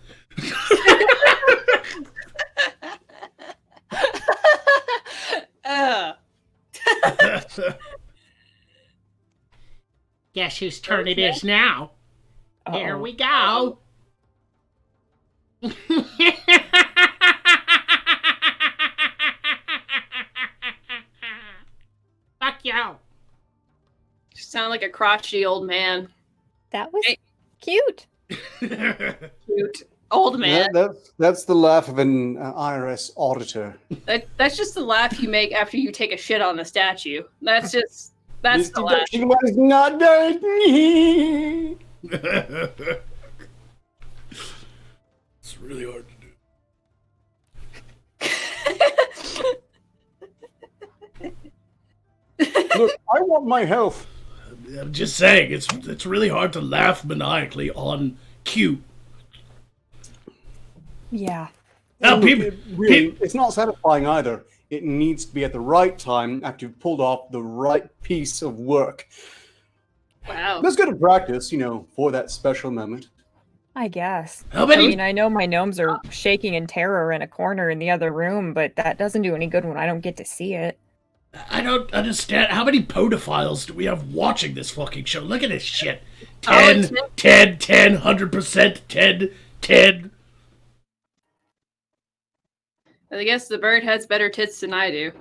Guess whose turn it is now? Here we go. Sound like a crotchety old man. That was Hey. cute. Cute. Old man. That's the laugh of an IRS auditor. That's just the laugh you make after you take a shit on a statue. That's the This laugh. deduction was not done. It's really hard to do. Look, I want my health. I'm just saying, it's really hard to laugh maniacally on cue. Yeah. Now, Look, people, it's not satisfying either. It needs to be at the right time after you've pulled off the right piece of work. Wow. Let's go to practice, for that special moment. I guess. how many? I mean, I know my gnomes are shaking in terror in a corner in the other room, but that doesn't do any good when I don't get to see it. I don't understand. How many podophiles do we have watching this fucking show? Look at this shit. Oh, 10, 10, 100%, 10, 10. I guess the bird has better tits than I do.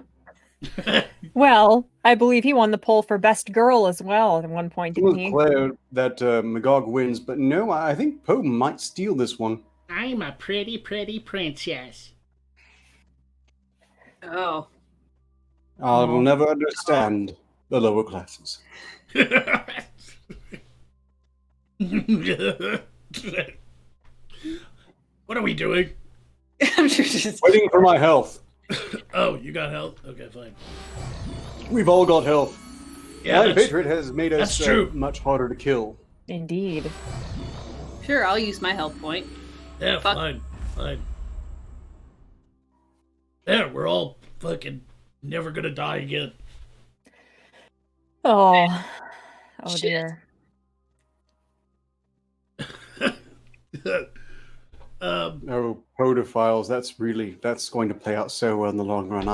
Well, I believe he won the poll for best girl as well at one point, It was didn't he? clear that Magog wins, but no, I think Poe might steal this one. I'm a pretty, pretty princess. Oh. I'll never understand the lower classes. What are we doing? I'm just Waiting for my health. Oh, you got health? Okay, fine. We've all got health. Yeah, My that's, Patriot has made us that's true. much harder to kill. Indeed. sure, I'll use my health point. yeah, fuck. fine. There, we're all fucking never gonna die again. Oh. Oh Shit. dear. Oh, pedophiles, that's going to play out so well in the long run.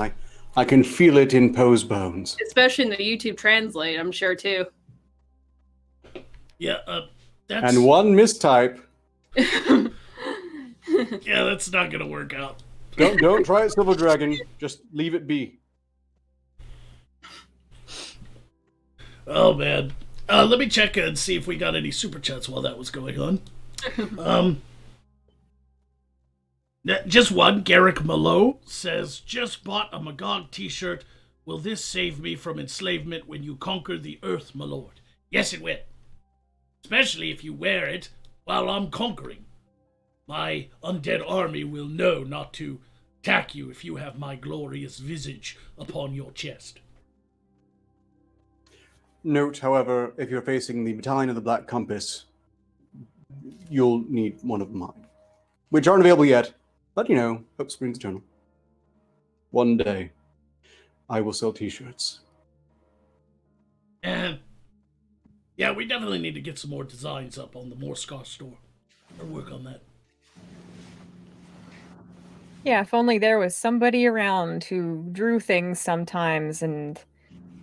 I can feel it in Poe's bones. Especially in the YouTube translate, I'm sure too. Yeah, that's And one mistype. yeah, that's not gonna work out. Don't try it, Silver Dragon. Just leave it be. Oh man, let me check and see if we got any super chats while that was going on. Just one. Garrick Malo says, "Just bought a Magog T-shirt. Will this save me from enslavement when you conquer the Earth, my lord?" Yes, it will. Especially if you wear it while I'm conquering. My undead army will know not to attack you if you have my glorious visage upon your chest. Note, however, if you're facing the Battalion of the Black Compass, you'll need one of mine, which aren't available yet. But hope springs eternal. One day, I will sell T-shirts. And yeah, we definitely need to get some more designs up on the Morskar store. Or work on that. Yeah, if only there was somebody around who drew things sometimes and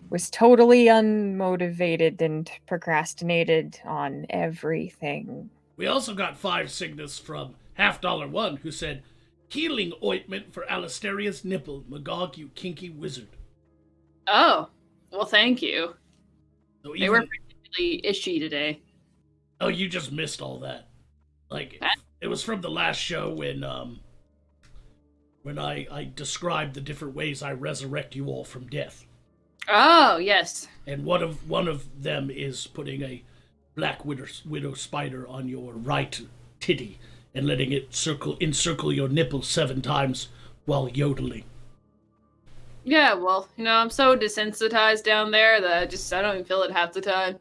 was totally unmotivated and procrastinated on everything. We also got 5 signals from $1 who said, "Healing ointment for Alasteria's nipple, Magog, you kinky wizard." Oh, well, thank you. So They were particularly itchy today. Oh, you just missed all that. Like, it was from the last show when I described the different ways I resurrect you all from death. Oh, yes. And one of them is putting a black widow spider on your right titty and letting it encircle your nipple 7 times while yodeling. Yeah, well, I'm so desensitized down there that I don't even feel it half the time.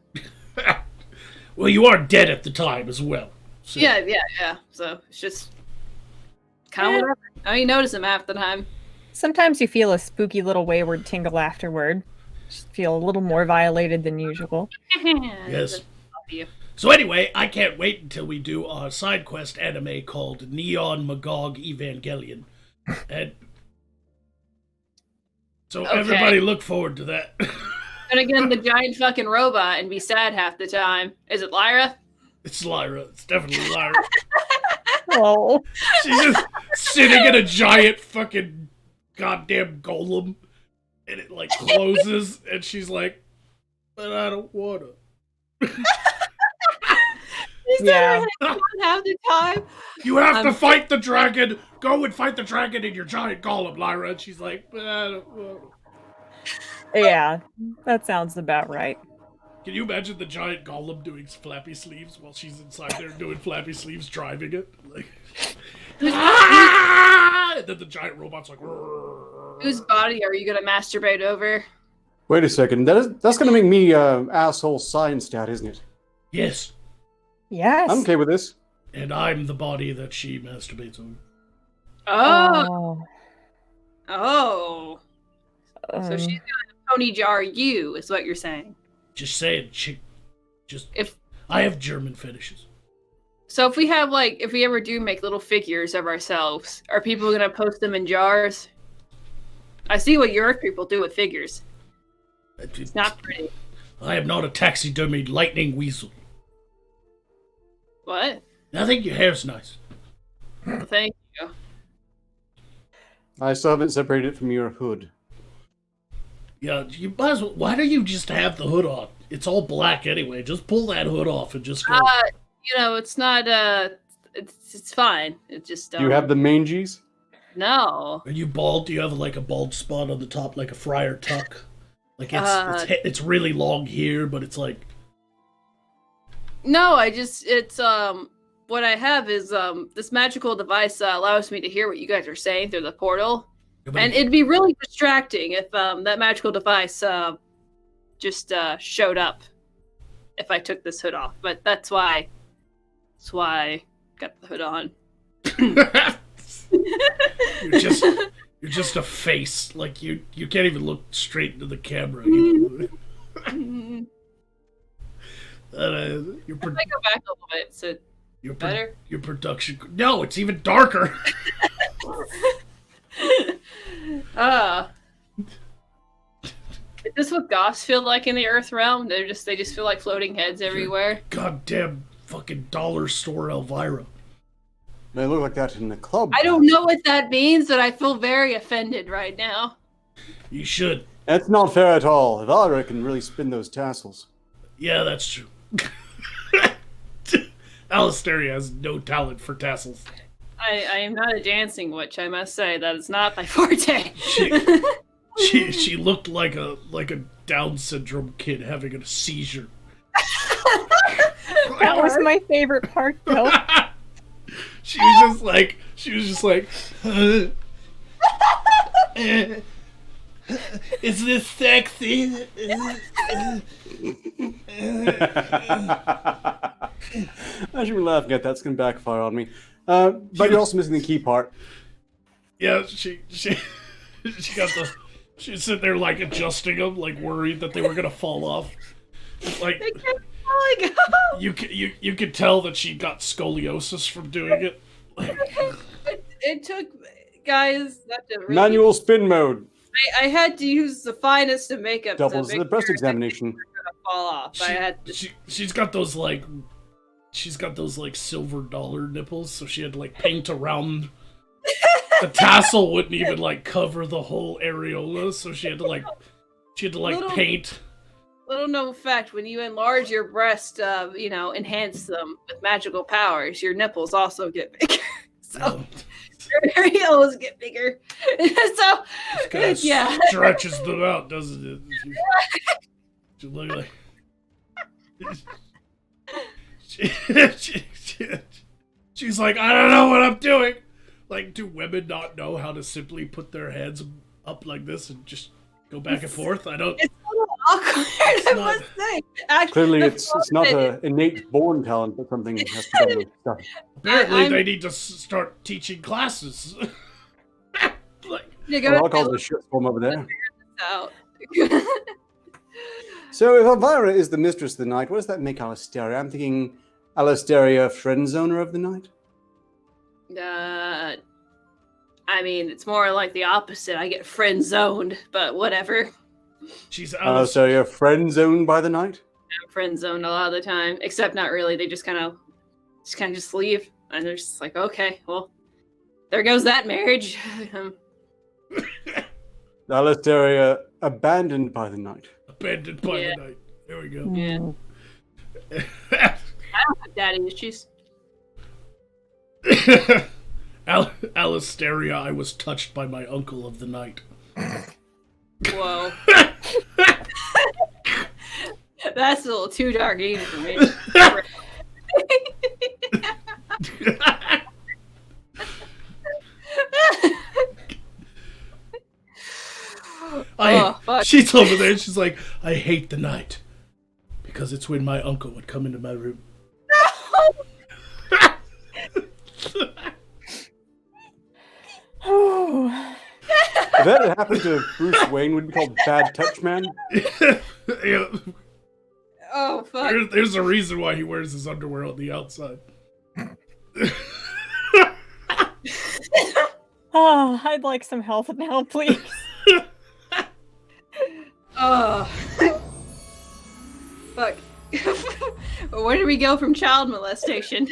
Well, you are dead at the time as well. So. Yeah. So it's just kind of whatever. I don't even notice them half the time. Sometimes you feel a spooky little wayward tingle afterward. Just feel a little more violated than usual. Yes. So anyway, I can't wait until we do our side quest anime called Neon Magog Evangelion. And so Okay. everybody look forward to that. Gonna get the giant fucking robot and be sad half the time. Is it Lyra? It's Lyra. It's definitely Lyra. Oh. She's just sitting in a giant fucking goddamn golem. And it like closes and she's like, but I don't wanna. Is Yeah. that don't have the time? You have to fight the dragon. Go and fight the dragon in your giant golem, Lyra. And she's like, but I don't wanna. Yeah, that sounds about right. Can you imagine the giant golem doing flappy sleeves while she's inside there doing flappy sleeves, driving it? Like, and then the giant robot's like, Whose body are you gonna masturbate over? Wait a second. That's going to make me asshole science dad, isn't it? yes. Yes. I'm okay with this. And I'm the body that she masturbates over. Oh, Oh. so she's gonna pony jar you, is what you're saying. Just saying, If I have German fetishes. so, if we have if we ever do make little figures of ourselves, are people gonna post them in jars? I see what your people do with figures. It's not pretty. I am not a taxidermied lightning weasel. What? I think your hair's nice. Well, thank you. I still haven't separated it from your hood. Yeah, you might as well. Why do you just have the hood on? It's all black anyway. Just pull that hood off and just go. It's not. It's fine. It just. Do you have the mangies? No. Are you bald? Do you have like a bald spot on the top, like a friar tuck? Like it's really long here, but it's like. No, it's what I have is this magical device allows me to hear what you guys are saying through the portal, and it'd be really distracting if that magical device just showed up if I took this hood off. But that's why I got the hood on. You're just a face. Like you can't even look straight into the camera. Your If I go back a little bit, so better. Your production. No, it's even darker. Is this what goths feel like in the Earth realm? They just feel like floating heads everywhere. Goddamn fucking dollar store Elvira. They look like that in the club. I don't know what that means, but I feel very offended right now. You should. That's not fair at all. Elvira can really spin those tassels. Yeah, that's true. Alistair has no talent for tassels. I am not a dancing witch, I must say. That is not my forte. She looked like a Down syndrome kid having a seizure. That was my favorite part, though. She was just like, is this sexy? I should be laughing at that. It's going to backfire on me. But you're also missing the key part. Yeah, she got she's sitting there like adjusting them, like worried that they were gonna fall off. Like They kept falling off. you could tell that she got scoliosis from doing it. It took guys. Not to really, Manual spin mode. I had to use the finest of makeup. Doubles to the make breast sure examination. that they were gonna fall off. I had to. She's got those like silver dollar nipples, so she had to like paint around. The tassel wouldn't even like cover the whole areola, so she had to paint. Little known fact: when you enlarge your breast, enhance them with magical powers, your nipples also get bigger. So your areolas get bigger. So yeah, stretches them out, doesn't it? She look like. She's like, I don't know what I'm doing. Like, do women not know how to simply put their hands up like this and just go back and forth? I don't. it's a little awkward. I must say. Actually, Clearly, the it's not fun of an innate born talent, but something has to do with stuff. Apparently, they need to start teaching classes. Like, You Well, I'll gotta call the shitstorm over there. out. So, if Elvira is the mistress of the night, what does that make Alistaria? I'm thinking Alistaria, friend zoner of the night? I mean, it's more like the opposite. I get friend zoned, but whatever. she's So you're friend zoned by the night? I'm friend zoned a lot of the time, except not really. They just kind of just leave, and they're just like, okay, well, there goes that marriage. Alistaria abandoned by the night. abandoned by the night. There we go. Yeah. I don't have daddy issues. Alistaria, I was touched by my uncle of the night. Whoa. That's a little too dark even for me. She's over there. She's like, I hate the night because it's when my uncle would come into my room. If that had happened to Bruce Wayne, would be called Bad Touch Man. Yeah. Oh, fuck. There's a reason why he wears his underwear on the outside. Oh, I'd like some help now, please. Oh. Fuck. Where did we go from child molestation?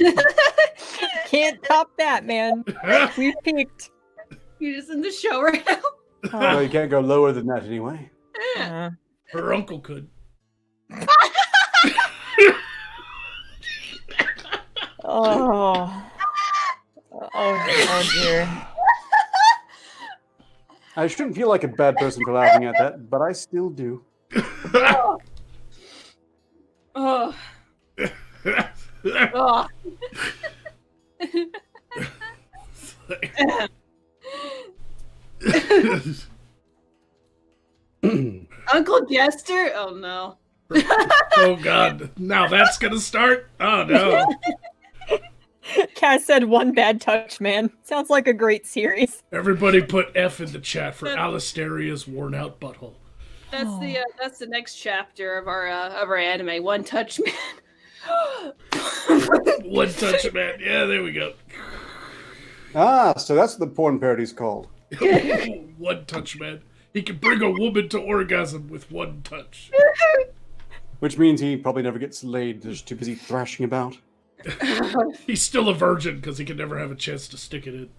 Can't top that, man. We've peaked. You're just in the show right now. Well, you can't go lower than that anyway. Her uncle could. Oh. Oh dear. I shouldn't feel like a bad person for laughing at that, but I still do. Oh. Oh. Uncle Jester? Oh no. Oh god. Now that's gonna start? Oh no. Cass said one bad touch, man. Sounds like a great series. Everybody put F in the chat for Alistaria's worn out butthole. That's the next chapter of our anime. One Touch Man. One touch man. Yeah, there we go. Ah, so that's what the porn parody's called. One touch man. He can bring a woman to orgasm with one touch. Which means he probably never gets laid. They're just too busy thrashing about. He's still a virgin because he can never have a chance to stick it in.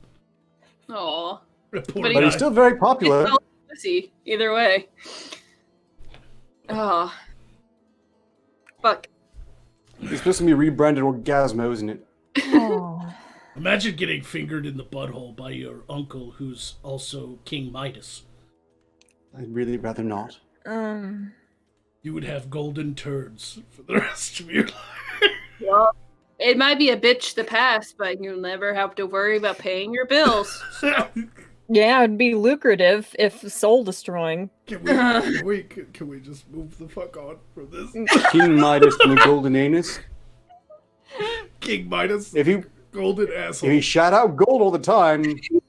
Aw. But he's still very popular. Pussy, either way. Oh. Fuck. It's supposed to be rebranded Orgasmo, isn't it? Oh. Imagine getting fingered in the butthole by your uncle who's also King Midas. I'd really rather not. You would have golden turds for the rest of your life. Well, it might be a bitch to pass, but you'll never have to worry about paying your bills. Yeah, it'd be lucrative if soul destroying. Can we just move the fuck on from this? King Midas and the golden anus. King Midas, If he golden asshole. If he shout out gold all the time,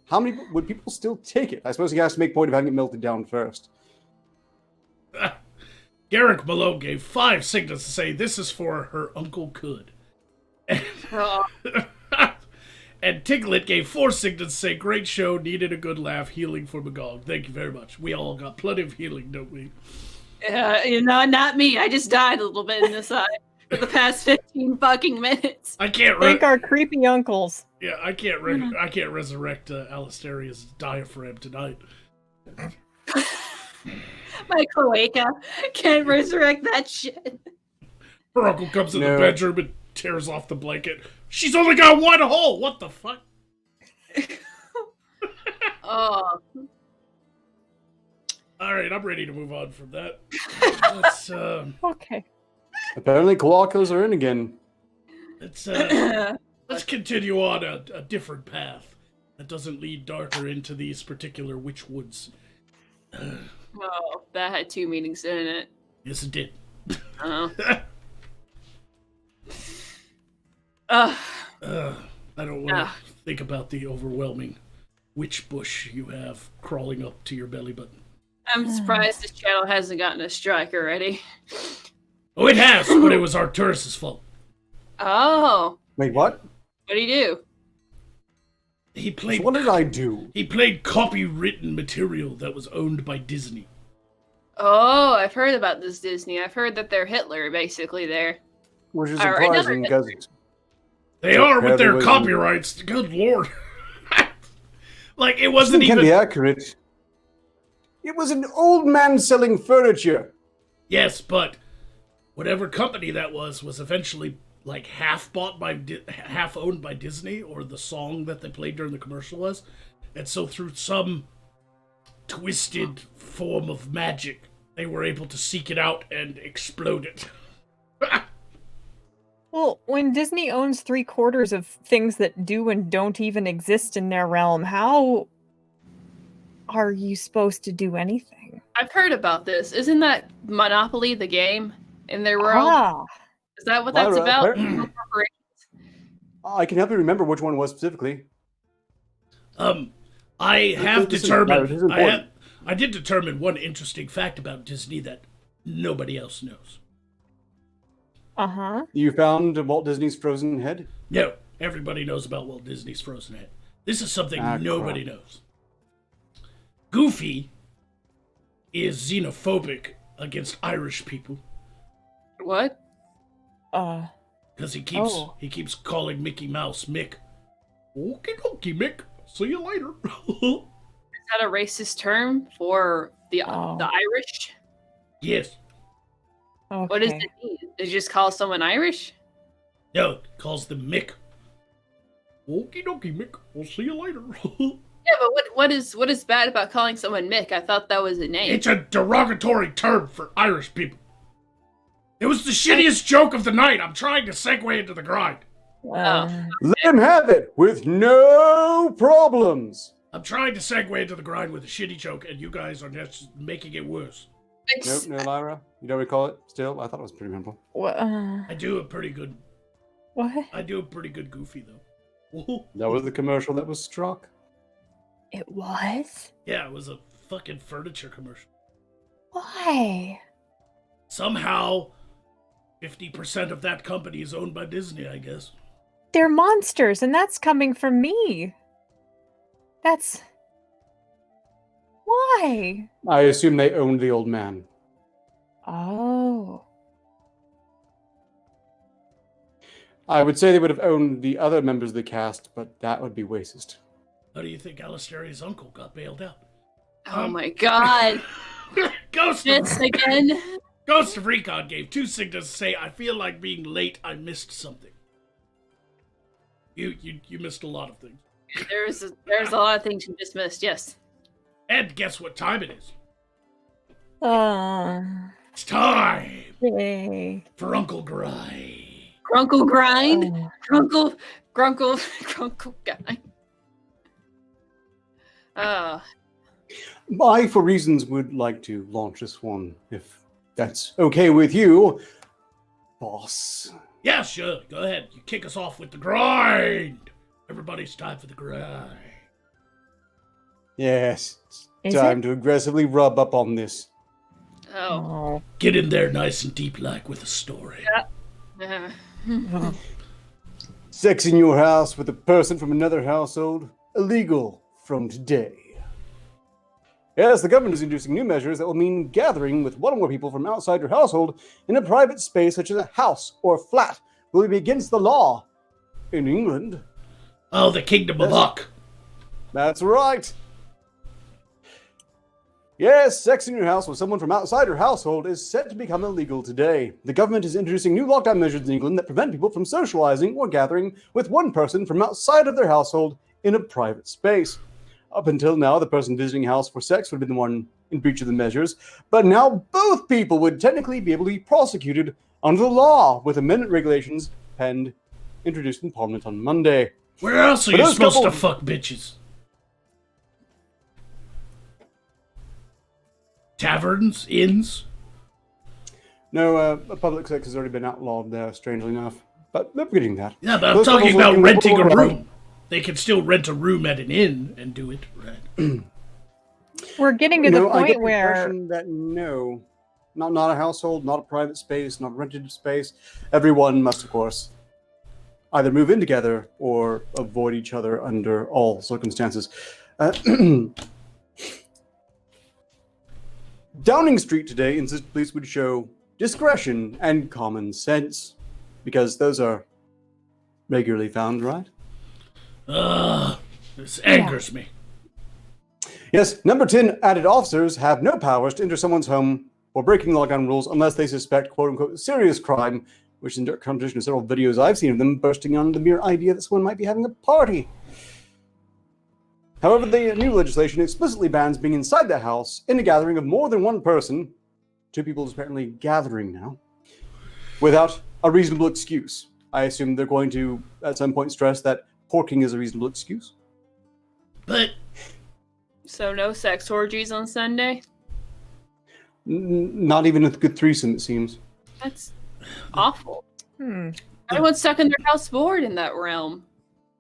how many would people still take it? I suppose he has to make point of having it melted down first. Garrick Malone gave 5 signals to say this is for her Uncle Could. Oh. And Tiglet gave 4 signals to say great show, needed a good laugh, healing for Magog. Thank you very much. We all got plenty of healing, don't we? Not me. I just died a little bit in the side for the past 15 fucking minutes. I can't Thank our creepy uncles. Yeah, I can't resurrect Alistaria's diaphragm tonight. My cloaca can't resurrect that shit. Her uncle comes in the bedroom and tears off the blanket. She's only got one hole! What the fuck? Oh. Alright, I'm ready to move on from that. Let's, Okay. Apparently cloacas are in again. let's continue on a different path that doesn't lead darker into these particular witch woods. Oh, that had 2 meanings, didn't it? Yes, it did. Oh. I don't want to think about the overwhelming witch bush you have crawling up to your belly button. I'm surprised this channel hasn't gotten a strike already. Oh, it has, but it was Arturus' fault. Oh. Wait, what? What'd he do? He played. So what did I do? He played copywritten material that was owned by Disney. Oh, I've heard about this Disney. I've heard that they're Hitler, basically, there. Which is Or surprising because They are with their copyrights. Good lord. Like, it wasn't can even... be accurate. It was an old man selling furniture. Yes, but whatever company that was eventually like half owned by Disney, or the song that they played during the commercial was. And so through some twisted form of magic, they were able to seek it out and explode it. Well, when Disney owns 3/4 of things that do and don't even exist in their realm, how are you supposed to do anything? I've heard about this. Isn't that Monopoly the game in their world? Ah, Is that what that's Lyra, about? apparently- I can help you remember which one it was specifically. I have This is determined. important. I did determine one interesting fact about Disney that nobody else knows. uh-huh. You found Walt Disney's frozen head? No, everybody knows about Walt Disney's Frozen Head. This is something nobody knows. Goofy is xenophobic against Irish people What? because he Oh. keeps calling Mickey Mouse Mick. Okie dokie, Mick. See you later. Is that a racist term for the Oh. Irish? Yes. Okay. What does it mean? Did you just call someone Irish? No, calls them Mick. Okie dokie, Mick. We'll see you later. Yeah, but what is bad about calling someone Mick? I thought that was a name. It's a derogatory term for Irish people. It was the shittiest joke of the night. I'm trying to segue into the grind. Let him have it with no problems. I'm trying to segue into the grind with a shitty joke, and you guys are just making it worse. It's- Nope, no, Lyra. You don't recall it still? I thought it was pretty memorable. What? I do a pretty good Goofy though. That was the commercial that was struck. It was? Yeah, it was a fucking furniture commercial. Why? Somehow, 50% of that company is owned by Disney, I guess. They're monsters, and that's coming from me. That's... Why? I assume they owned the old man. Oh. I would say they would have owned the other members of the cast, but that would be racist. How do you think Alistaire's uncle got bailed out? Oh my god. Ghost This of, again. Ghost of Recon gave 2 signals to say, I feel like being late, I missed something. You missed a lot of things. There's a lot of things you just missed, yes. And guess what time it is? Okay. It's time for Uncle Grind. Grunkle grind. Oh. Grunkle guy. I, for reasons, would like to launch this one, if that's okay with you, boss. Yeah, sure. Go ahead. You kick us off with the grind. Everybody's time for the grind. Yes, Is it's time to aggressively rub up on this. Oh. Oh. Get in there nice and deep like with a story. Sex in your house with a person from another household, illegal from today. Yes, the government is introducing new measures that will mean gathering with one or more people from outside your household in a private space such as a house or flat will be against the law. In England. Oh, the Kingdom of Huck. That's right. Yes, sex in your house with someone from outside your household is set to become illegal today. The government is introducing new lockdown measures in England that prevent people from socializing or gathering with one person from outside of their household in a private space. Up until now, the person visiting a house for sex would have been the one in breach of the measures, but now both people would technically be able to be prosecuted under the law, with amendment regulations introduced in Parliament on Monday. Where else are For you those supposed to couple- fuck bitches? Taverns? Inns? No, public sex has already been outlawed there, strangely enough. But they're getting that. Yeah, but I'm Those talking couples about looking renting a for- room. They can still rent a room at an inn and do it, right? We're getting to the No, I get point the where impression that no, not a household, not a private space, not a rented space. Everyone must, of course, either move in together or avoid each other under all circumstances. Downing Street today insists police would show discretion and common sense, because those are regularly found, right? This angers me. Yes, number 10 added officers have no powers to enter someone's home or breaking lockdown rules unless they suspect quote-unquote serious crime, which is in direct contradiction to several videos I've seen of them bursting on the mere idea that someone might be having a party. However, the new legislation explicitly bans being inside the house in a gathering of more than one person, 2 people is apparently gathering now, without a reasonable excuse. I assume they're going to, at some point, stress that porking is a reasonable excuse. But So no sex orgies on Sunday? Not even a good threesome, it seems. That's awful. Hmm. Everyone's stuck in their house bored in that realm.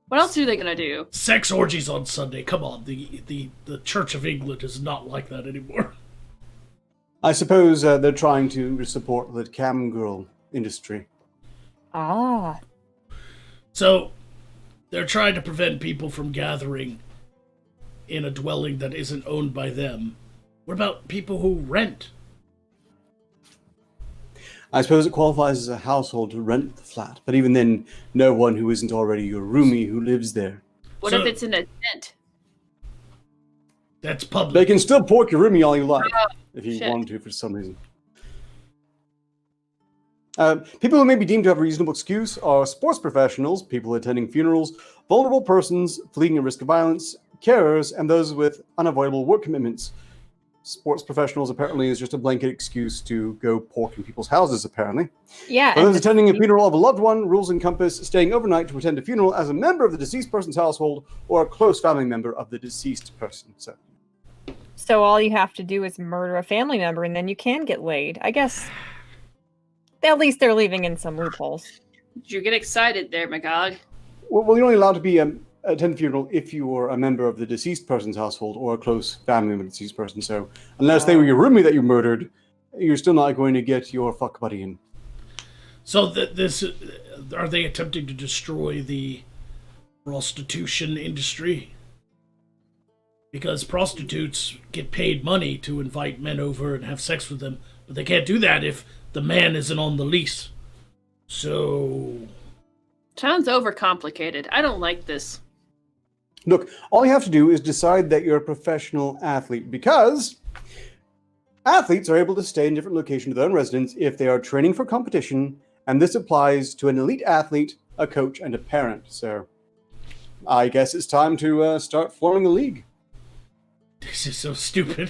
What else are they gonna do? sex orgies on Sunday. Come on, the Church of England is not like that anymore. I suppose they're trying to support the cam girl industry. Ah. So they're trying to prevent people from gathering in a dwelling that isn't owned by them. What about people who rent? I suppose it qualifies as a household to rent the flat, but even then, no one who isn't already your roomie who lives there. What So- if it's in a tent? That's public. They can still pork your roomie all you like, if you shit. want to for some reason. People who may be deemed to have a reasonable excuse are sports professionals, people attending funerals, vulnerable persons fleeing a risk of violence, carers, and those with unavoidable work commitments. Sports professionals apparently is just a blanket excuse to go pork in people's houses, apparently. Yeah. For and those the- attending a funeral of a loved one, rules encompass staying overnight to attend a funeral as a member of the deceased person's household or a close family member of the deceased person. So all you have to do is murder a family member and then you can get laid. I guess at least they're leaving in some loopholes. Did you get excited there, Magog? Well, you're only allowed to be attend a funeral if you were a member of the deceased person's household or a close family member of the deceased person. So unless they were your roomie that you murdered, you're still not going to get your fuck buddy in. So this are they attempting to destroy the prostitution industry? Because prostitutes get paid money to invite men over and have sex with them, but they can't do that if the man isn't on the lease. So Sounds overcomplicated. I don't like this. Look, all you have to do is decide that you're a professional athlete, because athletes are able to stay in different locations of their own residence if they are training for competition, and this applies to an elite athlete, a coach, and a parent. So I guess it's time to start forming a league. this is so stupid.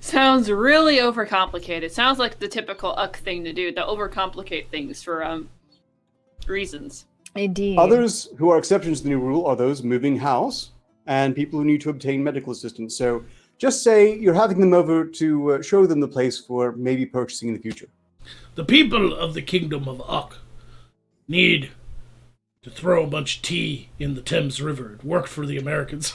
Sounds really overcomplicated. Sounds like the typical UCK thing to do, to overcomplicate things for reasons. Indeed. Others who are exceptions to the new rule are those moving house and people who need to obtain medical assistance. So just say you're having them over to show them the place for maybe purchasing in the future. The people of the kingdom of Uck need to throw a bunch of tea in the Thames River. It worked for the Americans.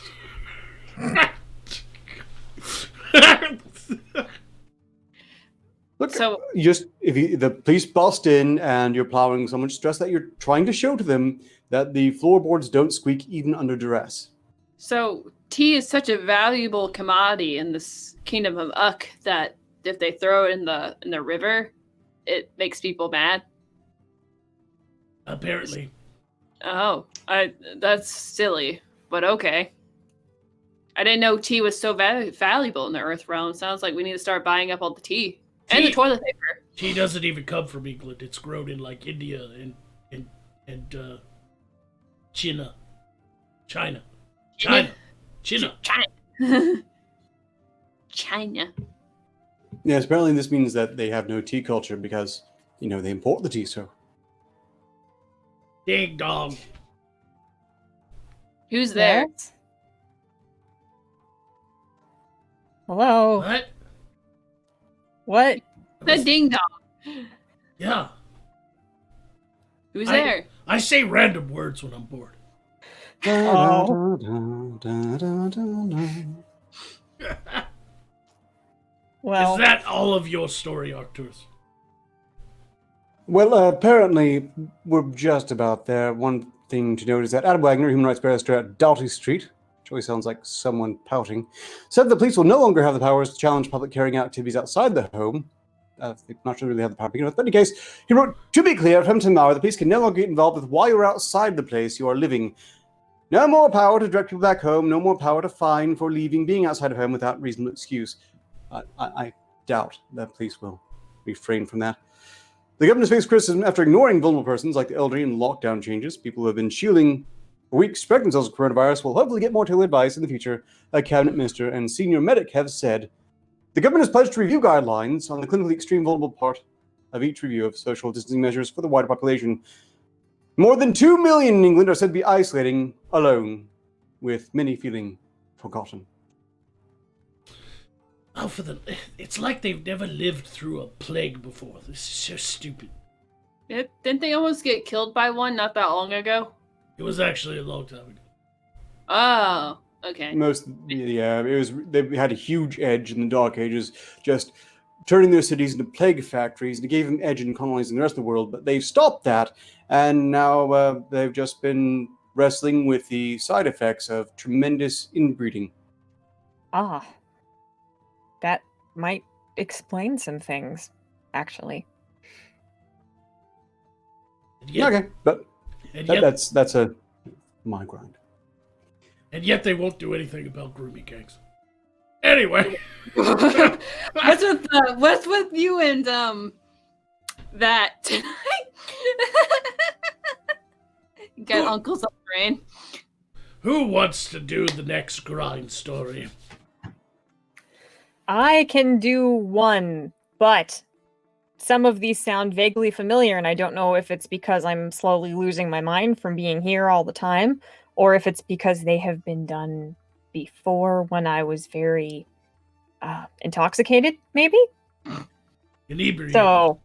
Look, So- if the police bust in and you're plowing so much stress that you're trying to show to them that the floorboards don't squeak even under duress. So tea is such a valuable commodity in this kingdom of UCK that if they throw it in the river, it makes people mad. Apparently. Oh, that's silly, but okay. I didn't know tea was so valuable in the Earth realm. Sounds like we need to start buying up all the tea and the Tea- toilet paper. Tea doesn't even come from England. It's grown in like India and China. China. China. Yes, apparently this means that they have no tea culture because, they import the tea, so. Ding dong. Who's there? Yes? Hello. What? What? The ding dong. Yeah. Who's I- there? I say random words when I'm bored. Oh. Well, Is that all of your story, Arcturus? Well, apparently we're just about there. One thing to note is that Adam Wagner, human rights barrister at Doughty Street, which always sounds like someone pouting, said the police will no longer have the powers to challenge public carrying out activities outside the home. They're not sure really have the power to begin with. But in any case, he wrote, "To be clear, from tomorrow, the police can no longer get involved with why you're outside the place you are living. No more power to direct people back home. No more power to fine for leaving, being outside of home without reasonable excuse." I doubt that police will refrain from that. The government has faced criticism after ignoring vulnerable persons like the elderly in lockdown changes. People who have been shielding for weeks, protecting themselves from coronavirus will hopefully get more tailored advice in the future, a cabinet minister and senior medic have said. The government has pledged to review guidelines on the clinically extreme vulnerable part of each review of social distancing measures for the wider population. More than 2 million in England are said to be isolating alone, with many feeling forgotten. Oh, it's like they've never lived through a plague before. This is so stupid. Didn't they almost get killed by one not that long ago? It was actually a long time ago. Oh, okay. They had a huge edge in the Dark Ages, just turning their cities into plague factories, and it gave them edge in colonizing the rest of the world, but they've stopped that, and now they've just been wrestling with the side effects of tremendous inbreeding. Ah. That might explain some things, actually. Okay, but that's a my grind. And yet they won't do anything about grooming gangs. Anyway. What's with you and that tonight? Got uncles on the brain. Who wants to do the next grind story? I can do one, but some of these sound vaguely familiar, and I don't know if it's because I'm slowly losing my mind from being here all the time, or if it's because they have been done before when I was very intoxicated, maybe? Inebriated. So,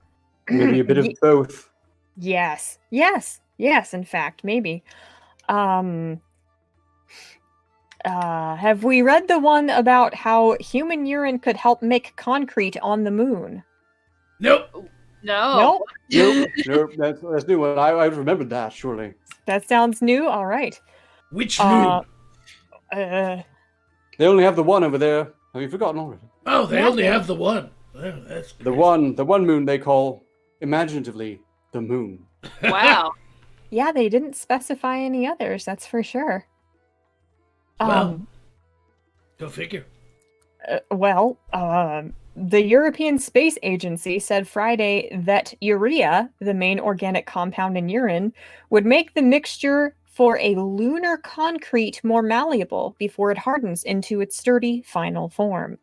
maybe a bit of both. Yes, in fact, maybe. Have we read the one about how human urine could help make concrete on the moon? Nope. No. Nope. That's new one. I remembered that, surely. That sounds new? All right. Which moon? They only have the one over there. Have you forgotten already? Oh, they only have the one. Well, that's the one moon they call, imaginatively, the moon. Wow. Yeah, they didn't specify any others, that's for sure. Well, go figure. The European Space Agency said Friday that urea, the main organic compound in urine, would make the mixture for a lunar concrete more malleable before it hardens into its sturdy final form.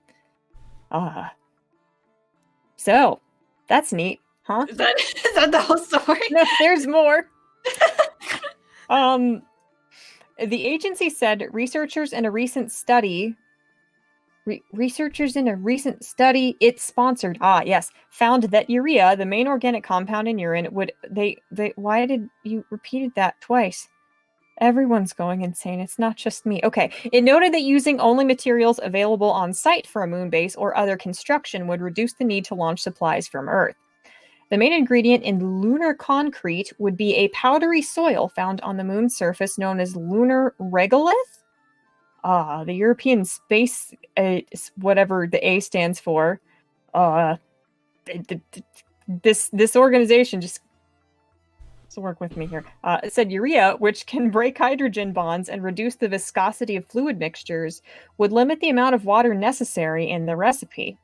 So, that's neat, huh? Is that the whole story? No, there's more. The agency said researchers in a recent study it sponsored, found that urea, the main organic compound in urine, why did you repeated that twice? Everyone's going insane. It's not just me. Okay. It noted that using only materials available on site for a moon base or other construction would reduce the need to launch supplies from Earth. The main ingredient in lunar concrete would be a powdery soil found on the moon's surface known as lunar regolith. The European Space, whatever the A stands for, this organization just work with me here. It said urea, which can break hydrogen bonds and reduce the viscosity of fluid mixtures, would limit the amount of water necessary in the recipe.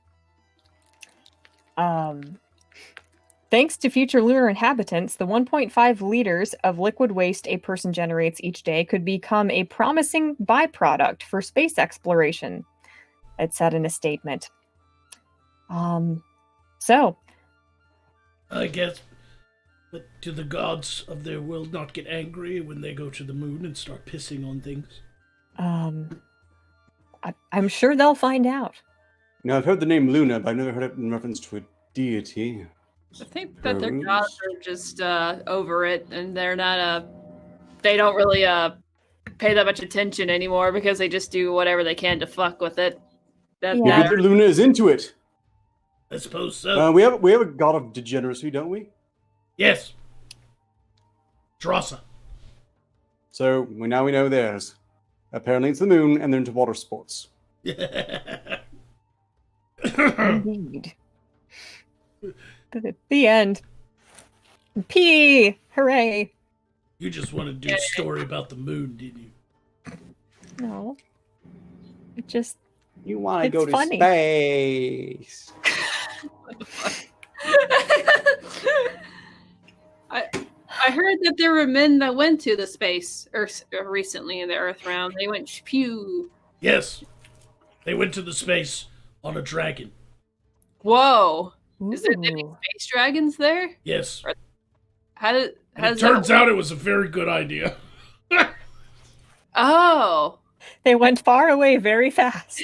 Thanks to future lunar inhabitants, the 1.5 liters of liquid waste a person generates each day could become a promising byproduct for space exploration, it said in a statement. So. I guess, but do the gods of their world not get angry when they go to the moon and start pissing on things? I'm sure they'll find out. Now, I've heard the name Lunar, but I've never heard it in reference to a deity. I think that their gods are just over it, and they're not they don't really pay that much attention anymore because they just do whatever they can to fuck with it. Maybe the Luna is into it. I suppose so. We have a god of degeneracy, don't we? Yes. Drossa. So we know theirs. Apparently it's the moon, and they're into water sports. Indeed. The end. P! Hooray! You just wanted to do a story about the moon, didn't you? No. It just... You want to It's go to funny. space. I heard that there were men that went to the space Earth recently in the Earth realm. They went pew. Yes, they went to the space on a dragon. Whoa! Is there any Ooh. space dragons there? Yes. How did? How And does it turns that work? out it was a very good idea. Oh. They went far away very fast.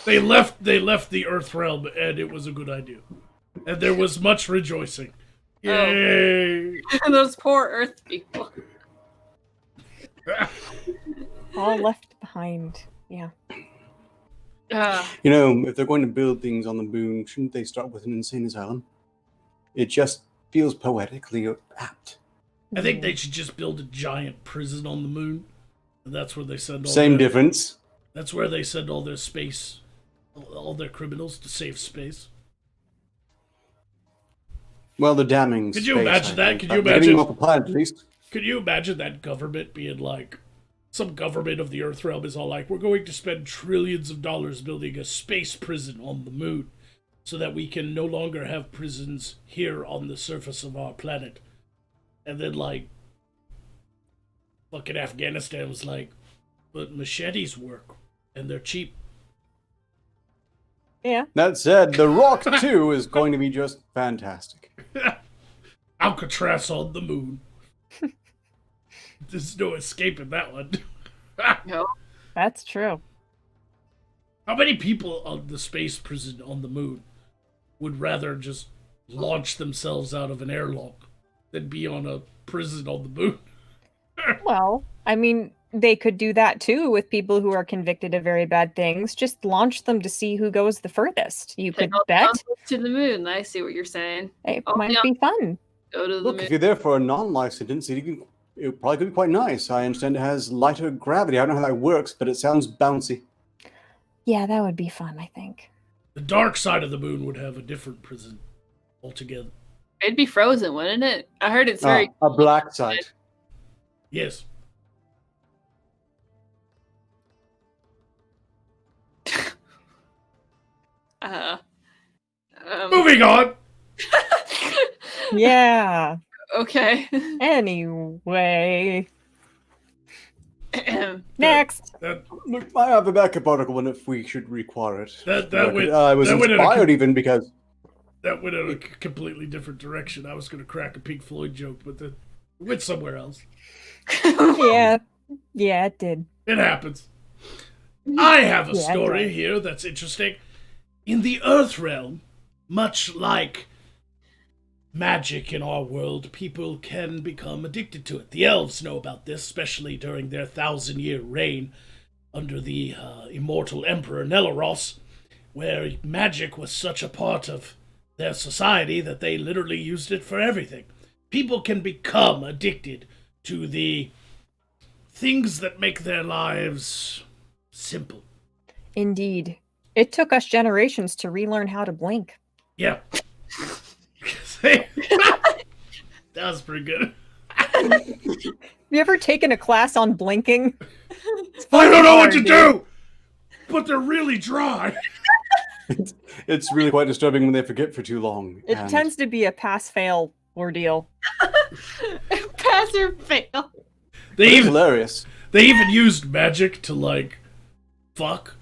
They left the Earth realm, and it was a good idea. And there was much rejoicing. Yay! Those poor Earth people. All left behind. Yeah. You know, if they're going to build things on the moon, shouldn't they start with an insane asylum? It just feels poetically apt. I think they should just build a giant prison on the moon. And that's where they send all Same their, difference. That's where they send all their all their criminals to save space. Well, the damning. Could you space, imagine I that? think, Could but you getting imagine- them off the planet, at least? Could you imagine that government being like, some government of the Earth realm is all like, we're going to spend trillions of dollars building a space prison on the moon so that we can no longer have prisons here on the surface of our planet. And then, like, fucking Afghanistan was like, but machetes work, and they're cheap. Yeah. That said, The Rock 2 is going to be just fantastic. Alcatraz on the moon. There's no escaping that one. No. That's true. How many people on the space prison on the moon would rather just launch themselves out of an airlock than be on a prison on the moon? Well, I mean, they could do that too with people who are convicted of very bad things. Just launch them to see who goes the furthest. You could Take all the bet. convicts to the moon. I see what you're saying. It Oh, might yeah. be fun. Go to the Look, moon. if you're there for a non-life sentence, it probably could be quite nice. I understand it has lighter gravity. I don't know how that works, but it sounds bouncy. Yeah, that would be fun, I think. The dark side of the moon would have a different prison altogether. It'd be frozen, wouldn't it? I heard it's very. A black side. Yes. Moving on. Yeah. Okay. Anyway. Next. That Look, I have a backup article and if we should require it. That I was went in a- inspired even because that went in a completely different direction. I was going to crack a Pink Floyd joke, but it went somewhere else. Yeah. Yeah, it did. It happens. I have a Yeah, story right. here that's interesting. In the Earth realm, much like magic in our world, people can become addicted to it. The elves know about this, especially during their 1,000-year reign under the immortal Emperor Nelaros, where magic was such a part of their society that they literally used it for everything. People can become addicted to the things that make their lives simple. Indeed. It took us generations to relearn how to blink. Yeah. That was pretty good. You ever taken a class on blinking? I don't know what to hard, do, but they're really dry. it's really quite disturbing when they forget for too long. It and tends to be a pass-fail ordeal. Pass or fail. They it's even hilarious. they even used magic to like fuck.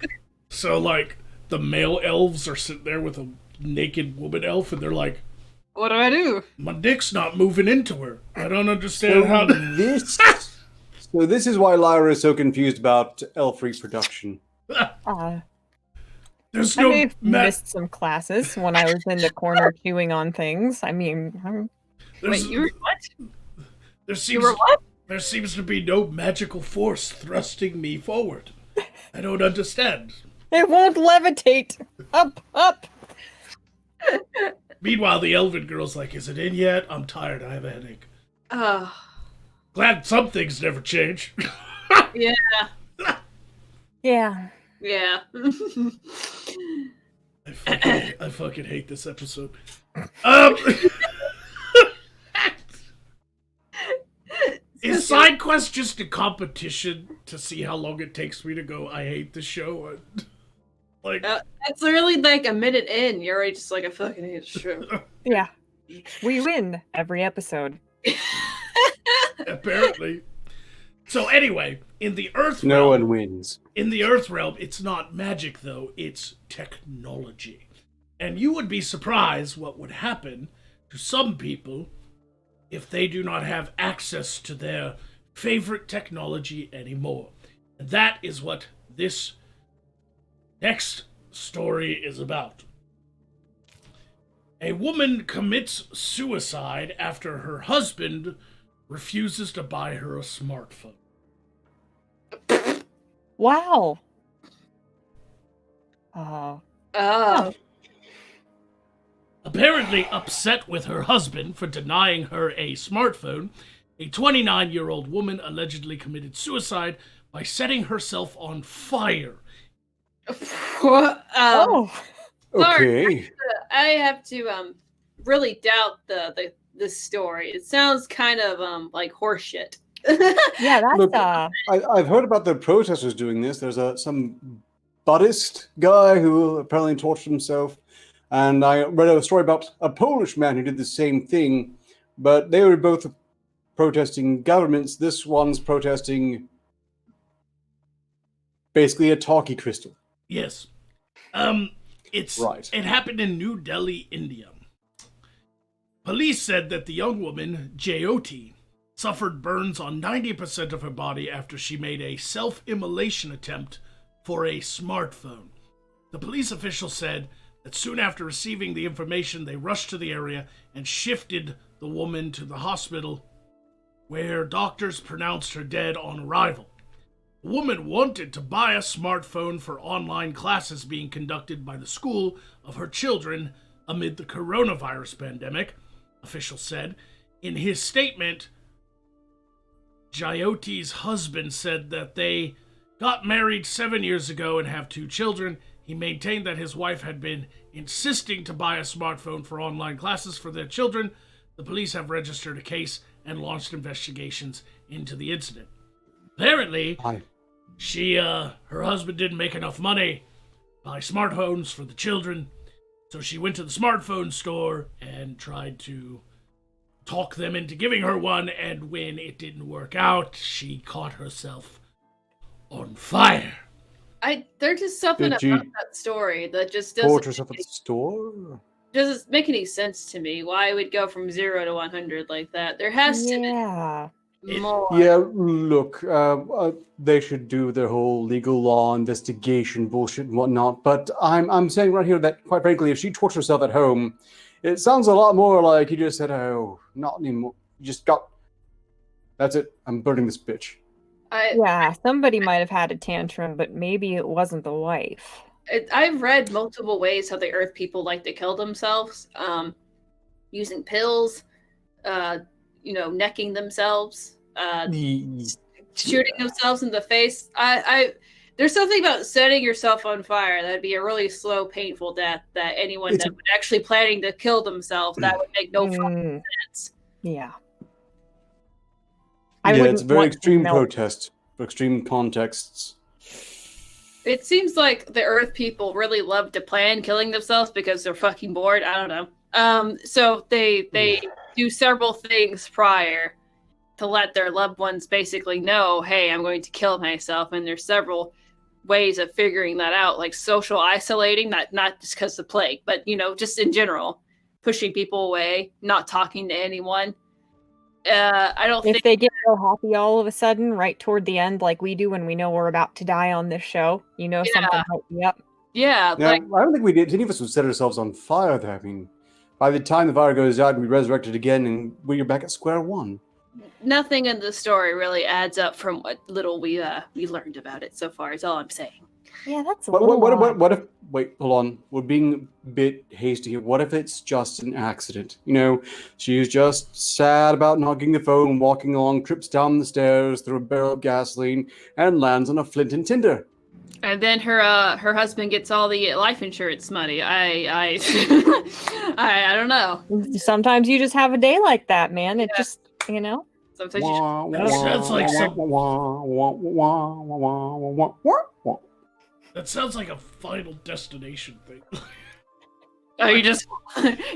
So like the male elves are sitting there with a naked woman elf, and they're like, What do I do? "My dick's not moving into her. I don't understand how." So this is why Lyra is so confused about elf reproduction. There's I no may have ma- missed some classes when I was in the corner chewing on things. I mean, there's- Wait, you were what? there You seems were what? there seems to be no magical force thrusting me forward. I don't understand. it won't levitate. Up, up. Meanwhile, the elven girl's like, "Is it in yet? I'm tired. I have a headache." Oh, Glad some things never change. yeah. Yeah. Yeah. I fucking hate this episode. Is side quest just a competition to see how long it takes me to go, I hate the show? Like, That's literally like a minute in. You're already just like, I fucking hate this show. Yeah. We win every episode. Apparently. So anyway, in the Earth No realm, one wins. in the Earth realm, it's not magic though; it's technology. And you would be surprised what would happen to some people if they do not have access to their favorite technology anymore. And that is what this next story is about. A woman commits suicide after her husband refuses to buy her a smartphone. Wow. Oh. Apparently upset with her husband for denying her a smartphone, a 29-year-old woman allegedly committed suicide by setting herself on fire. Oh. Sorry, Okay. I have to really doubt this story. It sounds kind of like horseshit. Yeah, that's Look, I've heard about the protesters doing this. There's some Buddhist guy who apparently tortured himself. And I read a story about a Polish man who did the same thing. But they were both protesting governments. This one's protesting basically a talkie crystal. Yes. Right. It happened in New Delhi, India. Police said that the young woman, Jyoti, suffered burns on 90% of her body after she made a self-immolation attempt for a smartphone. The police official said that soon after receiving the information, they rushed to the area and shifted the woman to the hospital, where doctors pronounced her dead on arrival. The woman wanted to buy a smartphone for online classes being conducted by the school of her children amid the coronavirus pandemic, officials said. In his statement, Jyoti's husband said that they got married 7 years ago and have 2 children. He maintained that his wife had been insisting to buy a smartphone for online classes for their children. The police have registered a case and launched investigations into the incident. Apparently, her husband didn't make enough money to buy smartphones for the children, so she went to the smartphone store and tried to talk them into giving her one, and when it didn't work out, she caught herself on fire. There's just something Did about you that story that just Torture doesn't yourself at the store? make any sense to me. Why it would go from 0 to 100 like that? There has to Yeah. be more. Yeah, look, they should do their whole legal law investigation bullshit and whatnot. But I'm saying right here that, quite frankly, if she tortured herself at home, it sounds a lot more like he just said, "Oh, not anymore." You just got. That's it. I'm burning this bitch. Yeah, somebody might have had a tantrum, but maybe it wasn't the wife. I've read multiple ways how the Earth people like to kill themselves, using pills, necking themselves, shooting themselves in the face. There's something about setting yourself on fire that'd be a really slow, painful death. That anyone that would actually planning to kill themselves, that would make no fucking sense. Yeah. It's a very extreme protest for extreme contexts. It seems like the Earth people really love to plan killing themselves because they're fucking bored. I don't know. So they do several things prior to let their loved ones basically know, hey, I'm going to kill myself. And there's several ways of figuring that out, like social isolating, not just because of the plague, but, just in general, pushing people away, not talking to anyone. I don't think if they get real happy all of a sudden, right toward the end, like we do when we know we're about to die on this show, something might be up. Yeah, I don't think we did. Any of us would set ourselves on fire, though. I mean, by the time the fire goes out, we resurrected again, and we're back at square one. Nothing in the story really adds up from what little we learned about it so far. Is all I'm saying. Yeah, that's a What little. what if? Wait, hold on. We're being a bit hasty here. What if it's just an accident? She's just sad about not getting the phone, walking along, trips down the stairs through a barrel of gasoline, and lands on a flint and tinder. And then her husband gets all the life insurance money. I don't know. Sometimes you just have a day like that, man. It just, Sometimes That's like some... That sounds like a Final Destination thing. Oh, you just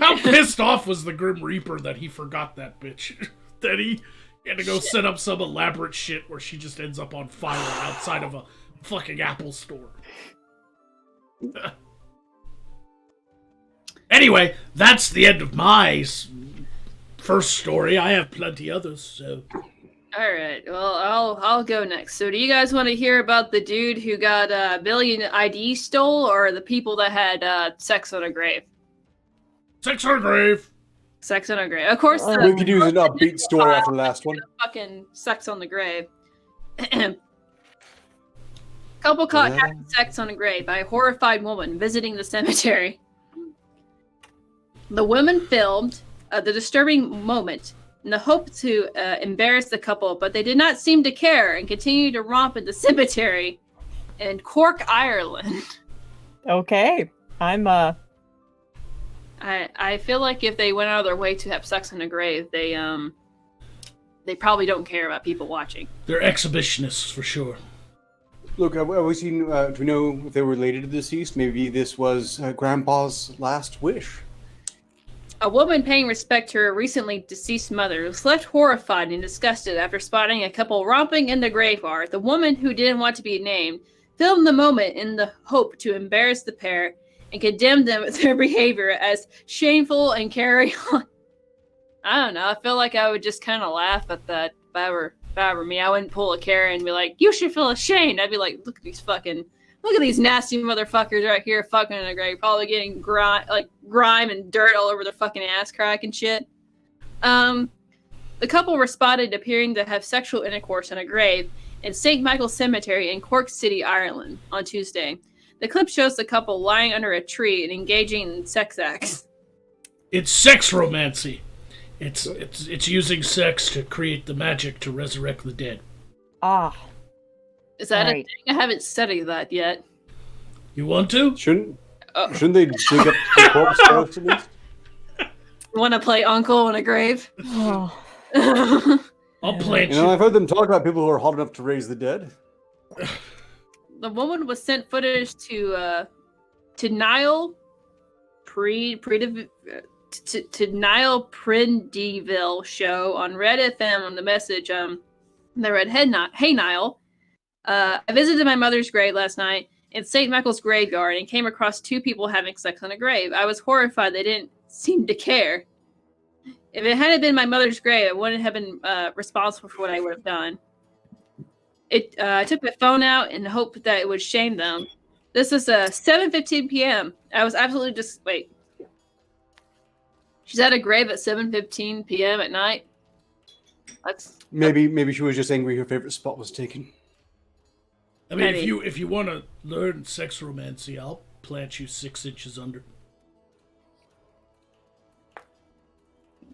How pissed off was the Grim Reaper that he forgot that bitch? That he had to go set up some elaborate shit where she just ends up on fire outside of a fucking Apple store. Anyway, that's the end of my first story. I have plenty others, so... All right. Well, I'll go next. So, do you guys want to hear about the dude who got a billion ID stole, or the people that had sex on a grave? Sex on a grave. Sex on a grave. Of course. We could use an upbeat story after the last one. Fucking sex on the grave. Couple caught having sex on a grave by a horrified woman visiting the cemetery. The woman filmed the disturbing moment in the hope to embarrass the couple, but they did not seem to care and continued to romp in the cemetery in Cork, Ireland. Okay. I feel like if they went out of their way to have sex on a grave, they probably don't care about people watching. They're exhibitionists for sure. Look, have we seen, do we know if they were related to the deceased? Maybe this was Grandpa's last wish. A woman paying respect to her recently deceased mother was left horrified and disgusted after spotting a couple romping in the graveyard. The woman, who didn't want to be named, filmed the moment in the hope to embarrass the pair and condemn them with their behavior as shameful and carry on. I don't know. I feel like I would just kind of laugh at that if I were me. I wouldn't pull a Karen and be like, "You should feel ashamed." I'd be like, "Look at these nasty motherfuckers right here fucking in a grave, probably getting grime and dirt all over their fucking ass crack and shit." The couple were spotted appearing to have sexual intercourse on a grave in St. Michael's Cemetery in Cork City, Ireland, on Tuesday. The clip shows the couple lying under a tree and engaging in sex acts. It's sex romancy. It's using sex to create the magic to resurrect the dead. Ah. Is that Right. a thing? I haven't studied that yet. You want to? Shouldn't they dig up the corpse first at least? Want to play uncle in a grave? Oh. I'll plant You know, I've heard them talk about people who are hot enough to raise the dead. The woman was sent footage to Niall Niall Prindiville show on Red FM on the message. They read, "Hey Niall, I visited my mother's grave last night in St. Michael's graveyard and came across two people having sex on a grave. I was horrified they didn't seem to care. If it hadn't been my mother's grave, I wouldn't have been responsible for what I would have done. I took my phone out in the hope that it would shame them. This was 7:15 p.m. I was absolutely just wait. She's at a grave at 7:15 p.m. at night. Maybe she was just angry her favorite spot was taken. I mean, Maybe. if you want to learn sex romancy, I'll plant you 6 inches under.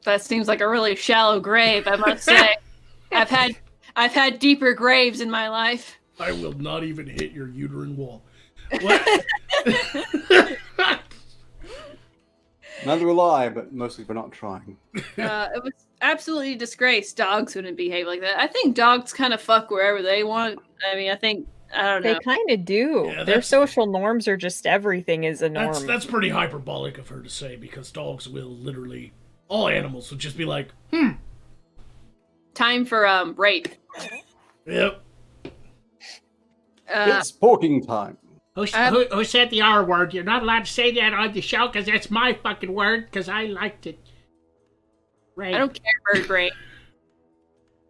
That seems like a really shallow grave, I must say. I've had deeper graves in my life. I will not even hit your uterine wall. What? Neither will I, but mostly for not trying. It was absolutely disgraced. Dogs wouldn't behave like that. I think dogs kind of fuck wherever they want. I mean, I don't know. They kind of do. Yeah, Their that's- social norms are just everything is a norm. That's pretty hyperbolic of her to say, because dogs will literally, all animals will just be like, Time for rape. yep. It's porking time. Who said the R word? You're not allowed to say that on the show because that's my fucking word because I liked it. Right. I don't care, bird brain.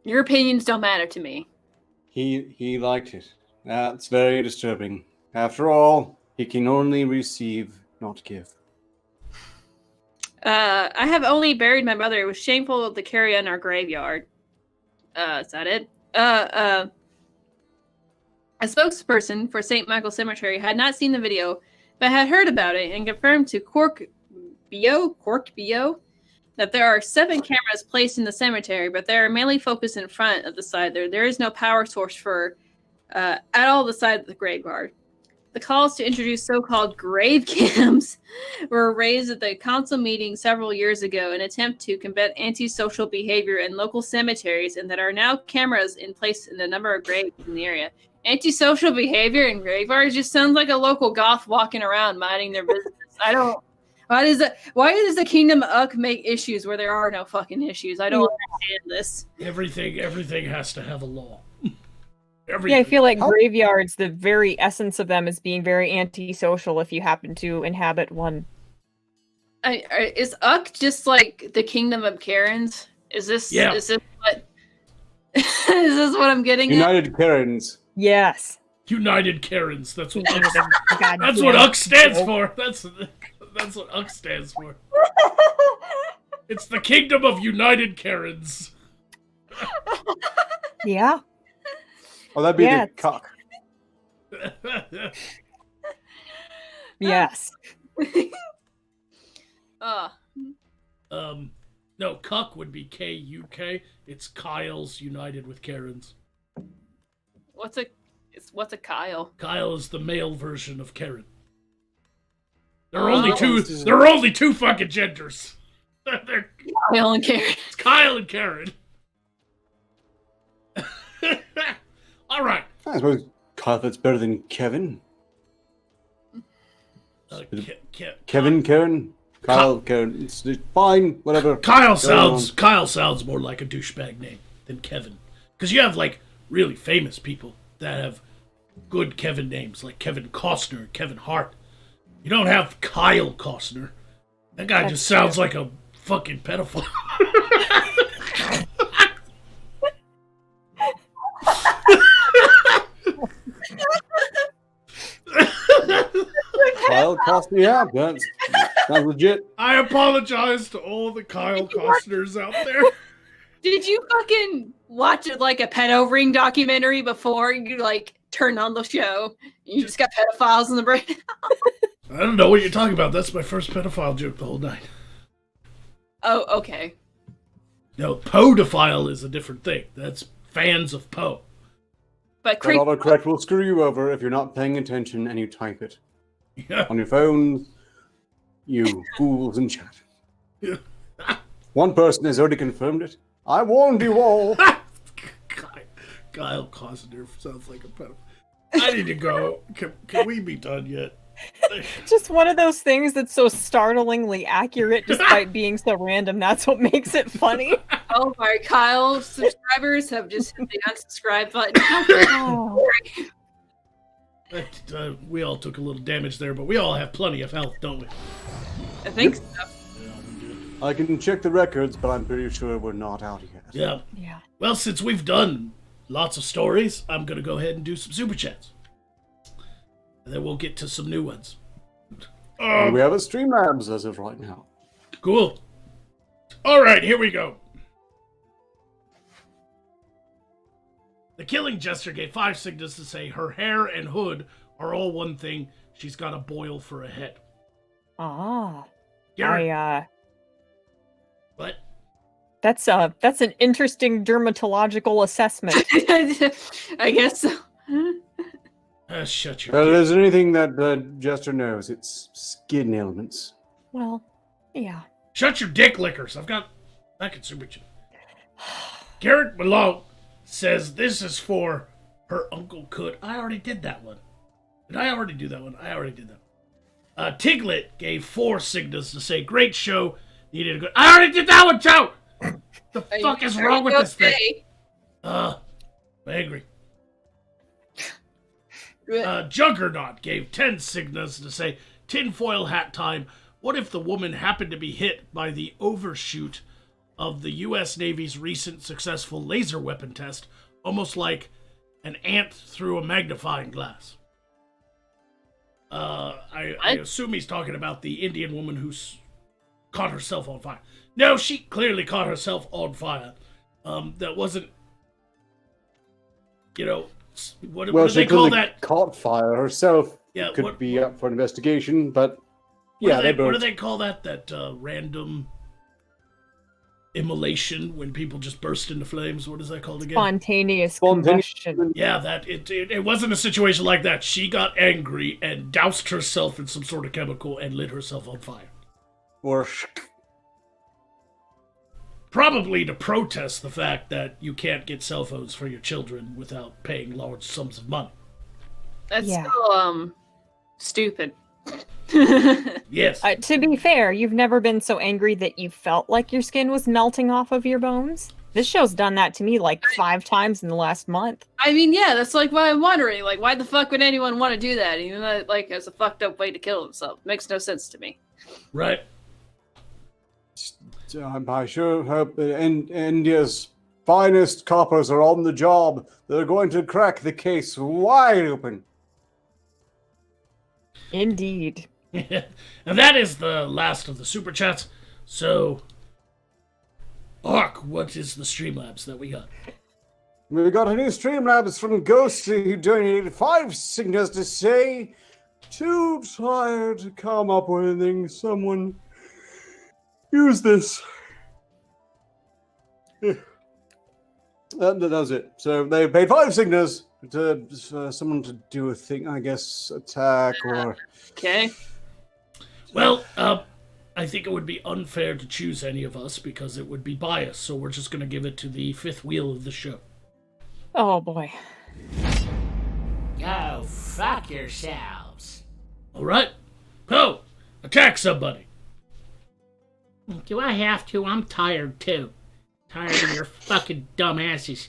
Your opinions don't matter to me. He liked it. That's very disturbing. After all, he can only receive, not give. I have only buried my mother. It was shameful to carry in our graveyard. Is that it? A spokesperson for St. Michael's Cemetery had not seen the video, but had heard about it and confirmed to Cork Bio, that there are 7 cameras placed in the cemetery, but they are mainly focused in front of the side. There is no power source for at all the side of the graveyard. The calls to introduce so-called grave cams were raised at the council meeting several years ago in an attempt to combat antisocial behavior in local cemeteries, and that are now cameras in place in a number of graves in the area. Antisocial behavior in graveyards just sounds like a local goth walking around minding their business. I don't. Why does the Kingdom Uck make issues where there are no fucking issues? I don't understand this. Everything has to have a law. Yeah, I feel like graveyards, the very essence of them is being very antisocial if you happen to inhabit one. Is Uck just like the Kingdom of Karens? Is this what is this what I'm getting United Karens. Yes. United Karens. That's what God that's damn what Uck stands it. for. That's what Uck stands for. It's the Kingdom of United Karens. Yeah. Oh, that'd be Yeah, the cock. Yes. No, Cuck would be K-U-K. It's Kyle's united with Karens. What's a Kyle? Kyle is the male version of Karen. There are Oh. only two fucking genders. They're Kyle and Karen. It's Kyle and Karen. All right. I suppose Kyle fits better than Kevin. Kevin, Karen, Kyle, Karen. It's fine, whatever. Kyle sounds more like a douchebag name than Kevin, because you have like really famous people that have good Kevin names, like Kevin Costner, Kevin Hart. You don't have Kyle Costner. That guy just sounds like a fucking pedophile. Kyle Costner, yeah, that's legit. I apologize to all the Kyle Costners out there. Did you fucking watch it like a pedo ring documentary before you like turned on the show? You just got pedophiles in the brain. I don't know what you're talking about. That's my first pedophile joke the whole night. Oh, okay. No, podophile is a different thing. That's fans of Poe. But That autocorrect will screw you over if you're not paying attention and you type it. Yeah. On your phones, you fools in chat. Yeah. One person has already confirmed it. I warned you all. Kyle Costner sounds like a pedophile. I need to go. Can we be done yet? Just one of those things that's so startlingly accurate despite being so random. That's what makes it funny. Oh my Kyle subscribers have just hit the unsubscribe button. Oh. We all took a little damage there, but we all have plenty of health, don't we? I think so. I can check the records, but I'm pretty sure we're not out yet. Yeah. Yeah. Well, since we've done lots of stories, I'm going to go ahead and do some super chats. And then we'll get to some new ones. We have a Streamlabs as of right now. Cool. All right, here we go. The Killing Jester gave 5 signals to say her hair and hood are all one thing. She's got a boil for a head. Ah. Garrett, what? That's an interesting dermatological assessment. I guess so. Shut your Well, dick. is there anything that the Jester knows? It's skin ailments. Well, yeah. Shut your dick lickers. I've got back at super chat. Garrett Malone says this is for her Uncle Could. I already did that one. Did I already do that one? I already did that. Tiglet gave 4 signals to say great show. Needed a good. I already did that one, Joe. The fuck is wrong with this thing? I'm angry. Juggernaut gave 10 signals to say tinfoil hat time. What if the woman happened to be hit by the overshoot of the U.S. Navy's recent successful laser weapon test, almost like an ant through a magnifying glass? I assume he's talking about the Indian woman who's caught herself on fire. No, she clearly caught herself on fire. That wasn't, what do they call that? Caught fire herself. Yeah, Could be up for an investigation, but yeah, what do both. they call that? That random immolation when people just burst into flames. What is that called again? Spontaneous combustion. Yeah, that it wasn't a situation like that. She got angry and doused herself in some sort of chemical and lit herself on fire. Or Probably to protest the fact that you can't get cell phones for your children without paying large sums of money. That's Yeah. so, stupid. Yes. To be fair, you've never been so angry that you felt like your skin was melting off of your bones. This show's done that to me like 5 times in the last month. I mean, yeah, that's like why I'm wondering, like, why the fuck would anyone want to do that? Even though, like, as a fucked up way to kill himself. Makes no sense to me. Right. I sure hope that India's finest coppers are on the job. They're going to crack the case wide open. Indeed. And that is the last of the super chats. So, Ark, what is the Streamlabs that we got? We got a new Streamlabs from Ghostly who donated 5 signals to say, too tired to come up with anything. Someone use this. Yeah. That was it. So they paid 5 signals to someone to do a thing, I guess, attack or... Okay. Well, I think it would be unfair to choose any of us because it would be biased, so we're just going to give it to the fifth wheel of the show. Oh boy. Go fuck yourselves. All right? Poe, attack somebody. Do I have to? I'm tired too. Tired of your fucking dumbasses.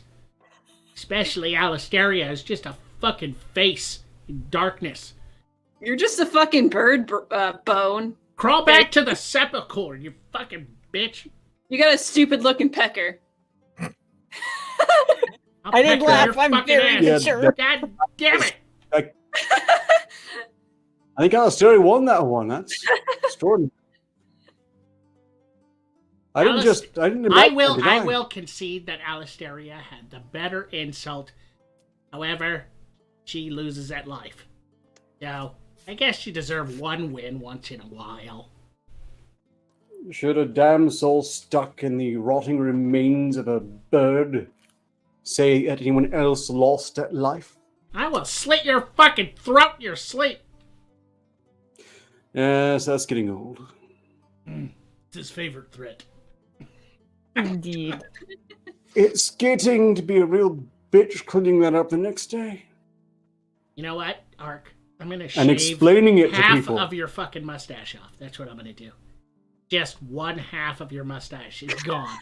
Especially Alistaria is just a fucking face in darkness. You're just a fucking bird, Bone. Crawl back to the sepulchre, you fucking bitch. You got a stupid-looking pecker. I'll I didn't peck laugh. your I'm fucking very ass. mature. God damn it. I think Alistair won that one. That's extraordinary. I will concede that Alistaria had the better insult. However, she loses at life. So, I guess she deserved one win once in a while. Should a damn soul stuck in the rotting remains of a bird say that anyone else lost at life? I will slit your fucking throat in your sleep. Yes, that's getting old. It's his favorite threat. Indeed. It's getting to be a real bitch cleaning that up the next day. You know what, Ark? I'm gonna And shave explaining it to half people. of your fucking mustache off. That's what I'm gonna do. Just one half of your mustache is gone.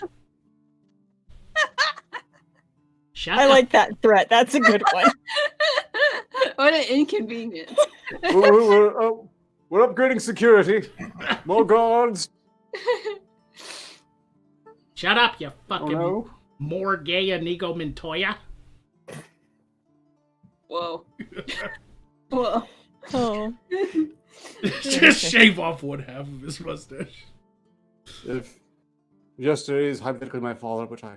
Shut I up. like that threat. That's a good one. What an inconvenience. We're upgrading security. More guards. Shut up, you Oh, fucking no. Morgaya Nigo Montoya. Whoa. Whoa. Oh. Just shave off one half of his mustache. If Jester is hypothetically my father, which I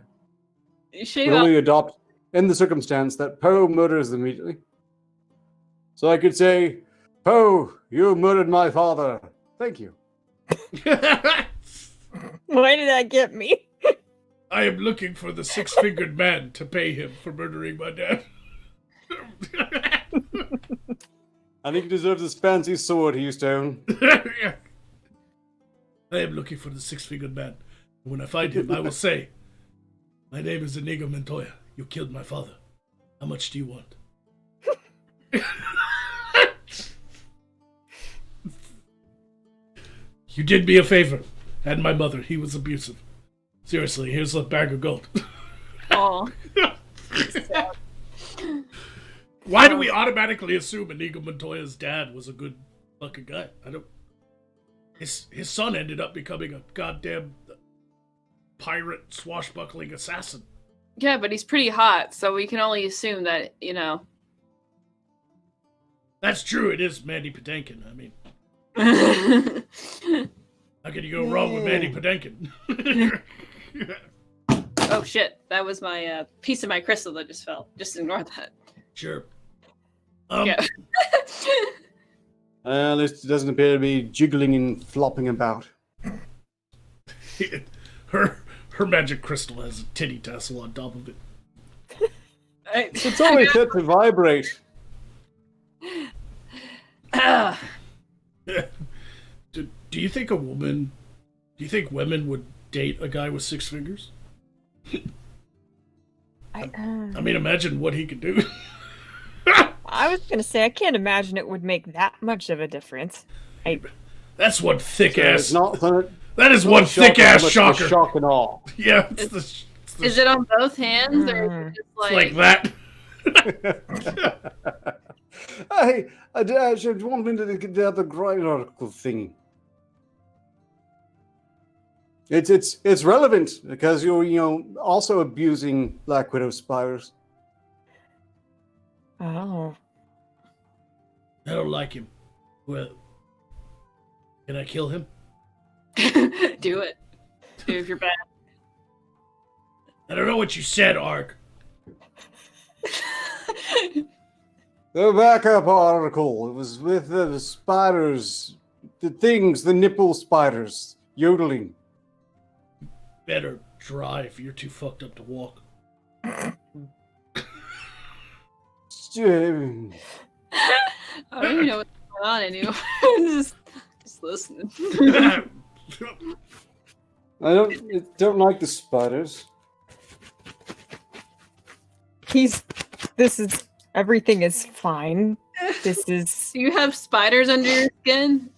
You shave would off. only adopt in the circumstance that Poe murders them immediately. So I could say, Poe, you murdered my father. Thank you. Why did that get me? I am looking for the six-fingered man to pay him for murdering my dad. I think he deserves this fancy sword he used to own. I am looking for the six-fingered man. When I find him, I will say, my name is Inigo Montoya. You killed my father. How much do you want? You did me a favor. And my mother. He was abusive. Seriously, here's a bag of gold. Aw. Why do we automatically assume Inigo Montoya's dad was a good fucking guy? I don't... His son ended up becoming a goddamn pirate swashbuckling assassin. Yeah, but he's pretty hot, so we can only assume that, you know. That's true, it is Mandy Patinkin. I mean, how can you go wrong with Mandy Patinkin? Oh shit, that was my piece of my crystal that just fell. Just ignore that. Sure. Yeah. At least it doesn't appear to be jiggling and flopping about. Her magic crystal has a titty tassel on top of it. It's only set to vibrate. Do you think women would date a guy with 6 fingers? I mean, imagine what he could do. I was gonna say I can't imagine it would make that much of a difference. That's one thick ass. That is one thick ass shocker. Shock and awe. Yeah. Is it on both hands or is it just like that? I should want me to get the other grind article thing. It's relevant because you're also abusing Black Widow spiders. Oh. I don't like him. Well, can I kill him? Do it. Do if you're bad. I don't know what you said, Ark. The backup article. It was with the spiders, the nipple spiders, yodeling. Better drive. You're too fucked up to walk. I don't even know what's going on anymore. just listening. I don't like the spiders. Everything is fine. Do you have spiders under your skin?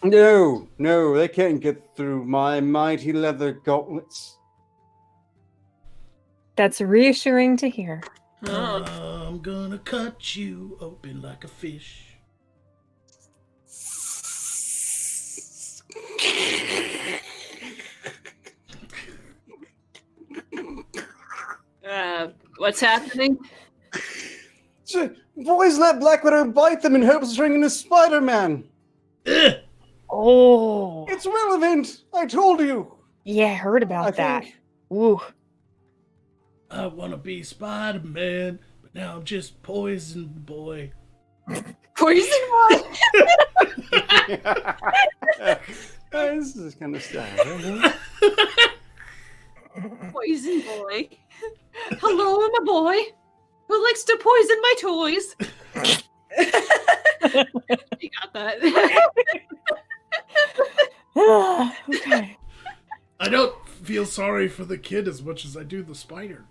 No, they can't get through my mighty leather gauntlets. That's reassuring to hear. I'm gonna cut you open like a fish. What's happening? Boys let Black Widow bite them in hopes of turning into Spider-Man. Oh. It's relevant. I told you. Yeah, I heard about that. Think. Ooh. I want to be Spider-Man, but now I'm just Poison Boy. Poison Boy? This is kind of sad. Poison Boy. Hello, I'm a boy who likes to poison my toys. You got that. Okay. I don't feel sorry for the kid as much as I do the spider.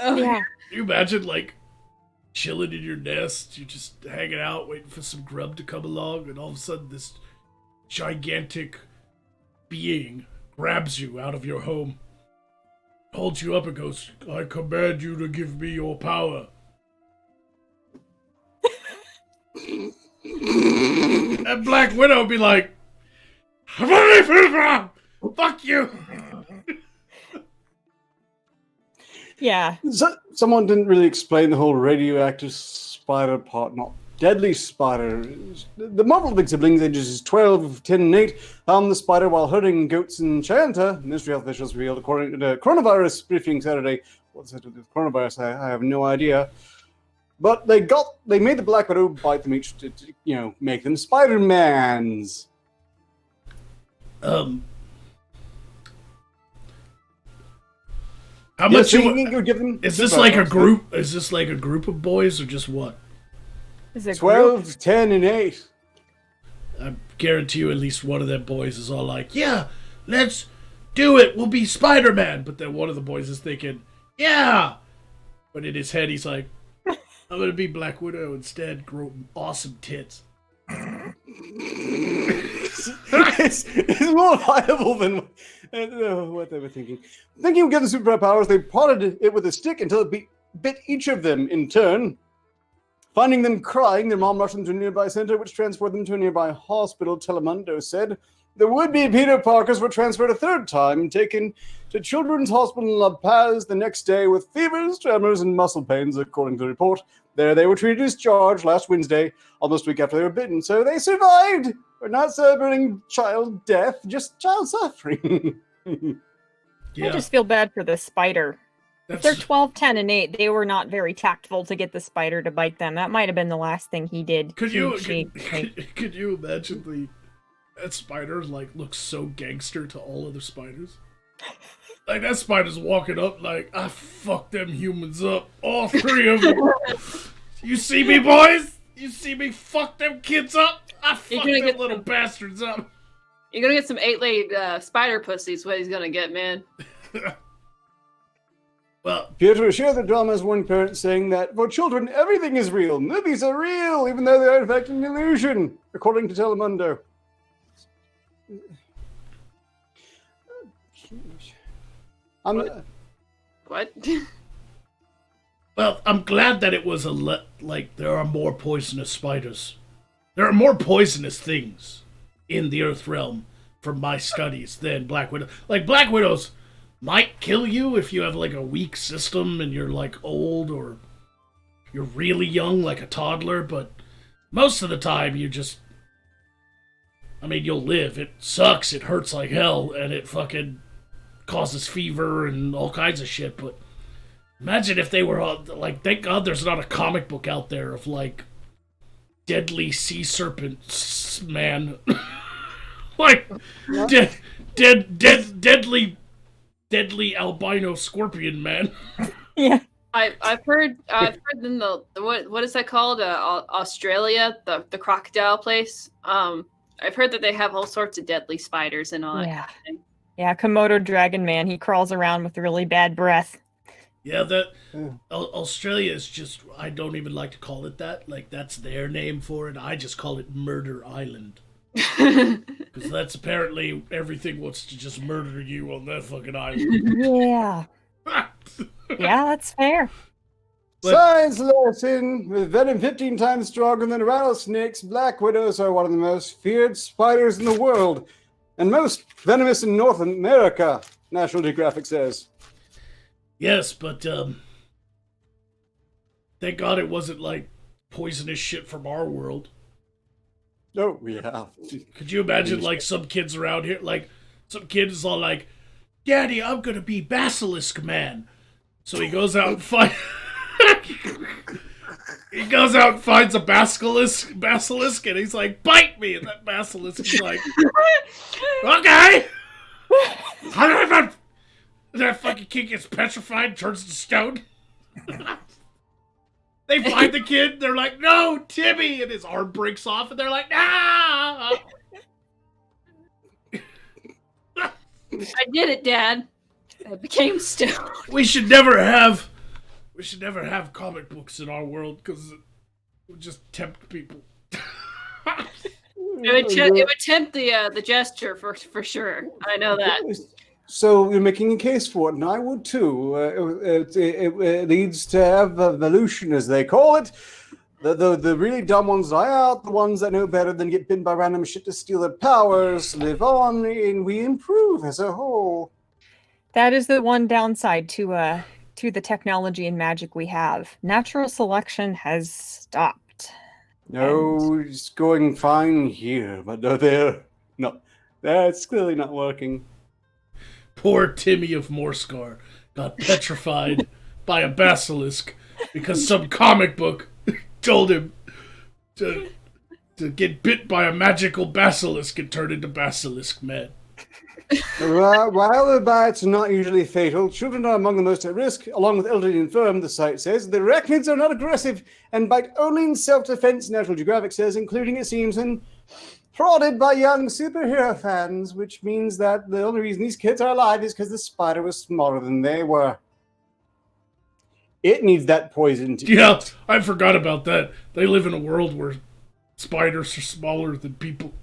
Oh, Yeah. Can you imagine, like, chilling in your nest, you're just hanging out, waiting for some grub to come along, and all of a sudden this gigantic being grabs you out of your home, holds you up and goes, I command you to give me your power. And Black Widow would be like, fuck you! Yeah. Someone didn't really explain the whole radioactive spider part, not deadly spider. The model of the siblings, ages 12, 10, and 8, harmed the spider while herding goats in Chanta. Ministry health officials revealed according to the coronavirus briefing Saturday. What's that to do with coronavirus? I have no idea. But they made the Black Widow bite them each to make them Spider-Mans. How much you give them? Is this like a group? Is this like a group of boys or just what? Is it 12, 10, and 8. I guarantee you at least one of them boys is all like, yeah, let's do it. We'll be Spider-Man. But then one of the boys is thinking, yeah. But in his head, he's like, I'm going to be Black Widow instead, grow awesome tits. it's more viable than what they were thinking. Thinking of getting superpowers, they prodded it with a stick until it bit each of them in turn. Finding them crying, their mom rushed them to a nearby center, which transferred them to a nearby hospital, Telemundo said. The would-be Peter Parkers were transferred a third time, taken to Children's Hospital in La Paz the next day with fevers, tremors, and muscle pains, according to the report. There they were treated as charged last Wednesday, almost a week after they were bitten, so they survived! We're not celebrating child death, just child suffering. Yeah. I just feel bad for the spider. If they're 12, 10, and 8, they were not very tactful to get the spider to bite them. That might have been the last thing he did. Could you imagine that spider looks so gangster to all other spiders? Like that spider's walking up like, I fucked them humans up, all 3 of them. You see me, boys? You see me fuck them kids up? I fucked them little bastards up. You're gonna get some 8-legged spider pussies. What he's gonna get, man. Well, Pietro share the drama's one parent saying that for children, everything is real. Movies are real, even though they are in fact an illusion, according to Telemundo. What? well, I'm glad that it was like there are more poisonous spiders. There are more poisonous things in the Earth realm from my studies than Black Widow. Like, Black Widows might kill you if you have, like, a weak system and you're, like, old or you're really young, like a toddler, but most of the time you just... I mean, you'll live. It sucks, it hurts like hell, and it fucking causes fever and all kinds of shit, but imagine if they were, like, thank God there's not a comic book out there of, like, deadly sea serpents, man. Like, deadly albino scorpion, man. Yeah. I've heard in the what is that called? Australia, the crocodile place. I've heard that they have all sorts of deadly spiders and all that. Yeah. Kind of thing. Yeah, Komodo dragon man. He crawls around with really bad breath. Yeah, Australia is just, I don't even like to call it that. Like, that's their name for it. I just call it Murder Island. Because that's apparently everything wants to just murder you on that fucking island. Yeah. Yeah, that's fair. But- Science lesson! With venom 15 times stronger than rattlesnakes, black widows are one of the most feared spiders in the world, and most venomous in North America, National Geographic says. Yes, but thank God it wasn't like poisonous shit from our world. Oh, yeah. Could you imagine, like, some kids around here, like, some kid is all like, Daddy, I'm gonna be Basilisk Man. So he goes out and he goes out and finds a basilisk, and he's like, bite me! And that basilisk is like, okay! And that fucking kid gets petrified, turns to stone. They find the kid, they're like, no, Timmy! And his arm breaks off, and they're like, no! I did it, Dad. I became stoned. We should never have comic books in our world, because it would just tempt people. It would tempt the gesture for sure. I know that. So you're making a case for it, and I would too. It leads to evolution, as they call it. The really dumb ones die out. The ones that know better than get bitten by random shit to steal their powers live on, and we improve as a whole. That is the one downside to the technology and magic we have. Natural selection has stopped. No, it's going fine here, but no, there. No, that's clearly not working. Poor Timmy of Morskar got petrified by a basilisk because some comic book told him to get bit by a magical basilisk and turn into Basilisk Man. While the bites are not usually fatal, children are among the most at risk, along with elderly and infirm, the site says. The arachnids are not aggressive and bite only in self-defense, National Geographic says, including, it seems, when prodded by young superhero fans, which means that the only reason these kids are alive is because the spider was smaller than they were. It needs that poison to eat. I forgot about that. They live in a world where spiders are smaller than people.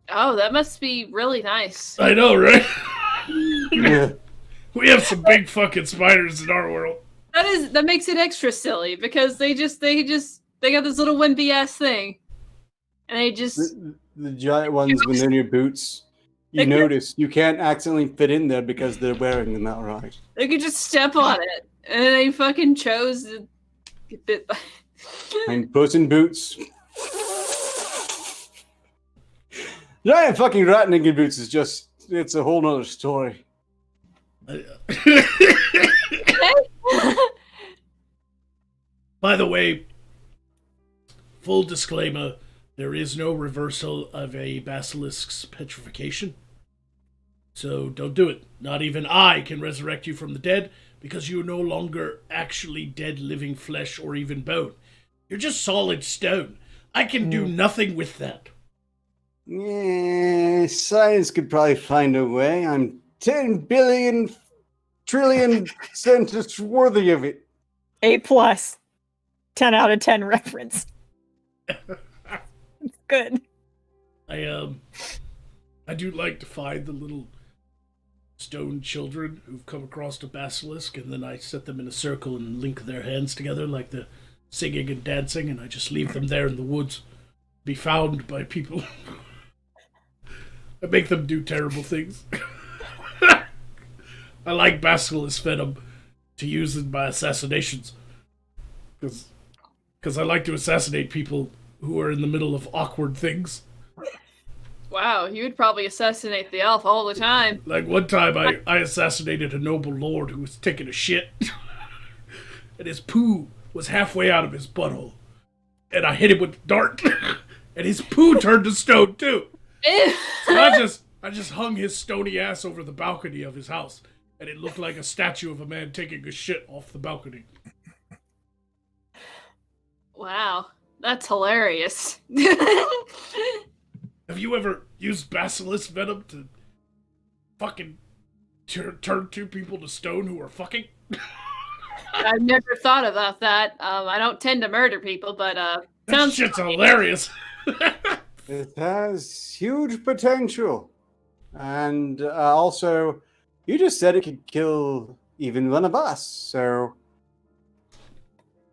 Oh, that must be really nice. I know, right? Yeah. We have some big fucking spiders in our world. That makes it extra silly because they got this little wimpy ass thing, and they just The giant ones, when they're in your boots, you notice you can't accidentally fit in there because they're wearing them outright. they could just step on it, and they fucking chose to get bit by. And Puss in Boots. Giant fucking ratning in boots is just, it's a whole nother story. By the way, full disclaimer, there is no reversal of a basilisk's petrification. So don't do it. Not even I can resurrect you from the dead, because you're no longer actually dead living flesh or even bone. You're just solid stone. I can do nothing with that. Yeah, science could probably find a way. I'm 10 billion trillion scientists worthy of it. A+. 10 out of 10 reference. It's good. I do like to find the little stone children who've come across a basilisk, and then I set them in a circle and link their hands together like the singing and dancing, and I just leave them there in the woods, be found by people. I make them do terrible things. I like basilisk venom to use in my assassinations, because I like to assassinate people who are in the middle of awkward things. Wow, you would probably assassinate the elf all the time. Like one time I assassinated a noble lord who was taking a shit, and his poo was halfway out of his butthole, and I hit him with a dart, and his poo turned to stone too. So I just hung his stony ass over the balcony of his house, and it looked like a statue of a man taking a shit off the balcony. Wow, that's hilarious. Have you ever used basilisk venom to fucking turn two people to stone who are fucking? I've never thought about that. I don't tend to murder people, but That sounds shit's funny. hilarious. It has huge potential. And also, you just said it could kill even one of us, so...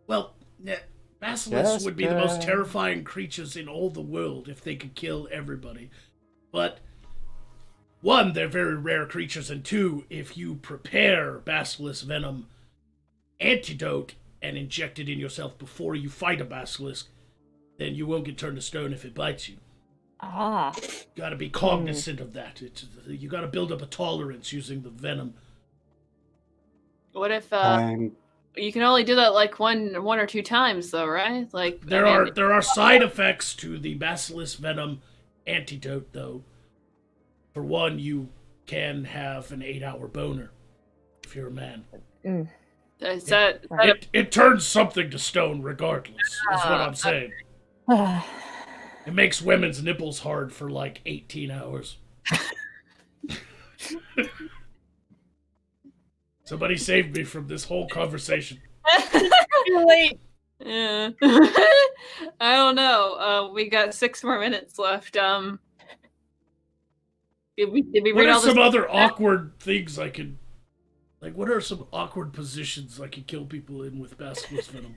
Well, basilisks Just, would be the most terrifying creatures in all the world if they could kill everybody. But, one, they're very rare creatures, and two, if you prepare basilisk venom antidote and inject it in yourself before you fight a basilisk, then you won't get turned to stone if it bites you. Ah. Gotta be cognizant of that. You gotta build up a tolerance using the venom. What if I'm you can only do that like one or two times though, right? Like There are side effects to the basilisk venom antidote, though. For one, you can have an 8-hour boner if you're a man. Is that a It turns something to stone regardless, is what I'm saying. It makes women's nipples hard for like 18 hours. Somebody save me from this whole conversation. Too late. Yeah. I don't know. We got 6 more minutes left. Did we What read are all this? some other awkward things I could... Like, what are some awkward positions I could kill people in with basilisk venom?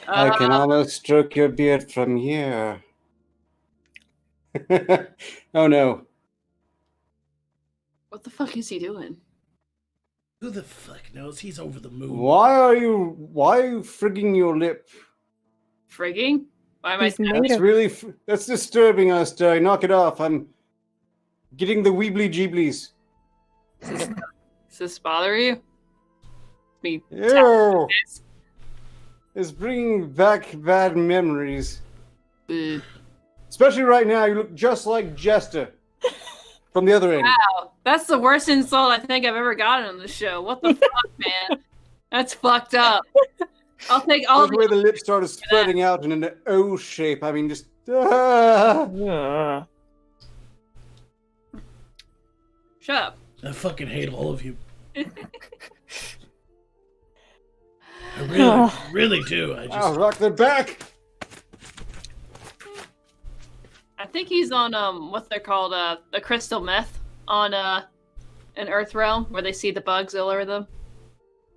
I can almost stroke your beard from here. Oh no. What the fuck is he doing? Who the fuck knows? He's over the moon. Why are you frigging your lip? Frigging? Why am I? He's made That's of really that's disturbing us, Derry. Knock it off. I'm getting the weebly jeeblies. Does this bother you? Me. Ew. It's bringing back bad memories. Ugh. Especially right now, you look just like Jester from the other end. Wow, that's the worst insult I think I've ever gotten on the show. What the fuck, man? That's fucked up. I'll take all That's where the lips started spreading out in an O shape. I mean, just. Ugh. Shut up. I fucking hate all of you. I really do. I I'll just... rock their back. I think he's on what they're called the crystal meth on an Earth realm where they see the bugs all over them.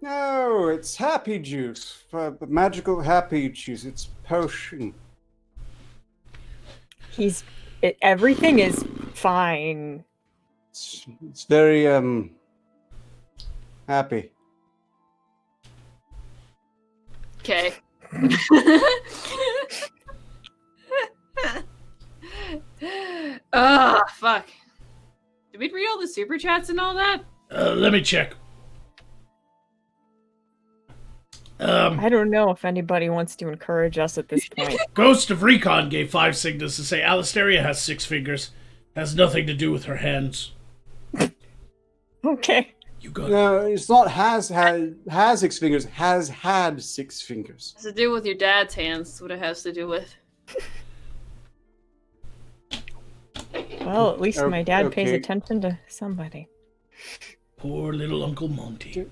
No, it's happy juice. Magical happy juice. It's potion. Everything is fine. It's very happy. Okay. Ah, fuck. Did we read all the super chats and all that? let me check. I don't know if anybody wants to encourage us at this point. Ghost of Recon gave 5 signals to say Alistaria has 6 fingers. Has nothing to do with her hands. Okay. You got it. No, it's not has 6 fingers. Has had 6 fingers. Has to do with your dad's hands. What it has to do with. Well, at least my dad pays okay. attention to somebody. Poor little Uncle Monty.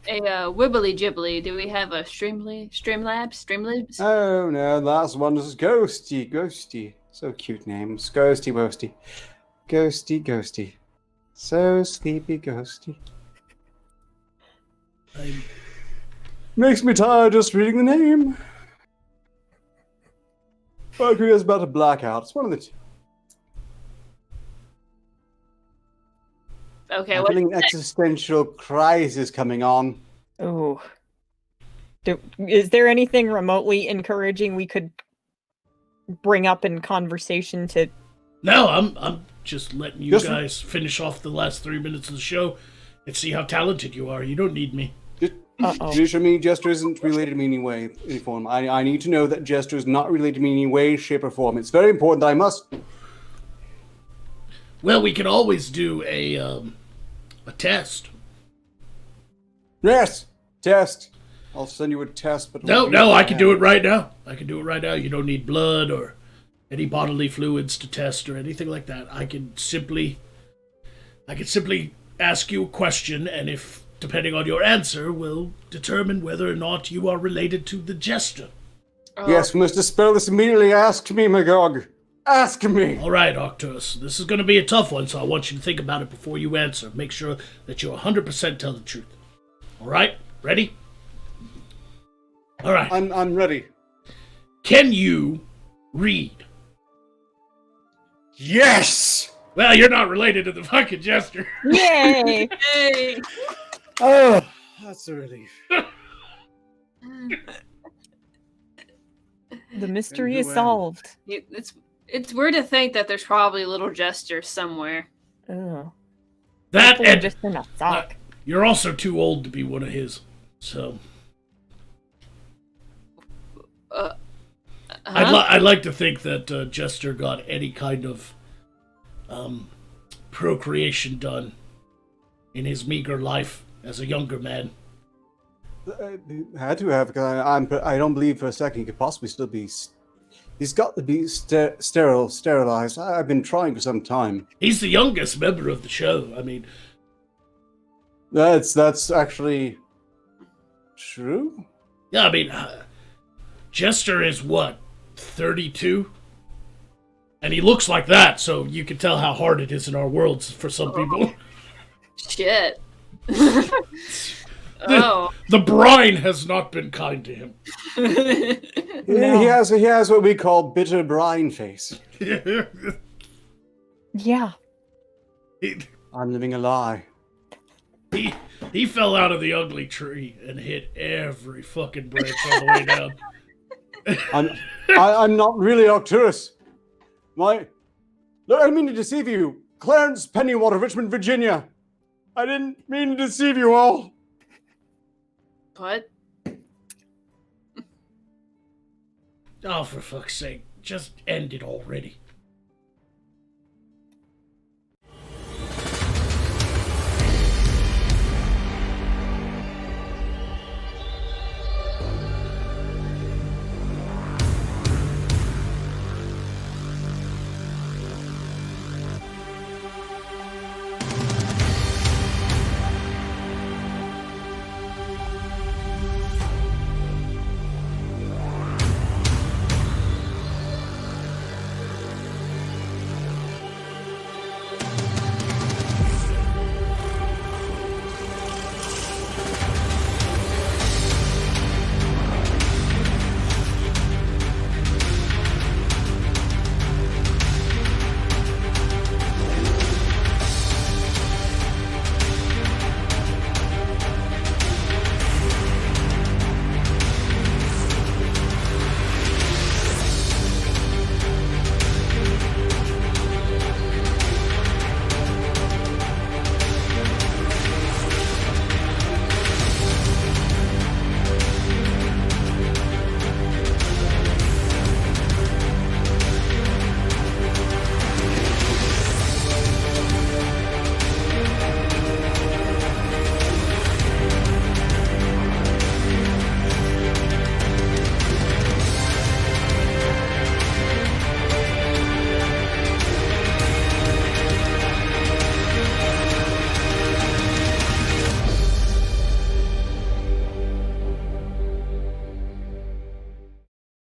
A wibbly jibbly. Do we have a Streamlabs? Oh no, the last one is Ghosty. So cute names. Ghosty. Ghosty. So sleepy Ghosty. Makes me tired just reading the name. Mercury is about to black out. It's one of the two. Okay, I'm what? feeling an existential crisis coming on. Oh. Is there anything remotely encouraging we could bring up in conversation to... No, I'm just letting you guys finish off the last 3 minutes of the show and see how talented you are. You don't need me. Just show me Jester isn't related to me in any form. I need to know that Jester is not related to me in any way, shape, or form. It's very important that I must... Well, we can always do a test. Yes! Test! I'll send you a test, but... No, I can do it right now. You don't need blood or any bodily fluids to test or anything like that. I can simply ask you a question, and if, depending on your answer, will determine whether or not you are related to the Jester. Yes, we must dispel this immediately. Ask me, Magog. Ask me! All right, Octus. This is going to be a tough one, so I want you to think about it before you answer. Make sure that you 100% tell the truth. All right? Ready? All right. I'm ready. Can you read? Yes! Well, you're not related to the fucking Jester. Yay! Hey. Oh, that's a relief. The mystery is Who am? solved. It's weird to think that there's probably a little Jester somewhere. Oh. That and Just in a sock. you're also too old to be one of his. So I'd like to think that Jester got any kind of procreation done in his meager life as a younger man. Had to have, because I don't believe for a second he could possibly still be... He's got to be sterilized. I've been trying for some time. He's the youngest member of the show. I mean, That's actually true. yeah, I mean, Jester is what, 32? And he looks like that, so you can tell how hard it is in our worlds for some people. Shit. The brine has not been kind to him. No. He has what we call bitter brine face. Yeah. I'm living a lie. He fell out of the ugly tree and hit every fucking branch all the way down. I'm not really Arcturus. Look, I didn't mean to deceive you. Clarence Pennywater, Richmond, Virginia. I didn't mean to deceive you all. What? Oh, for fuck's sake, just end it already.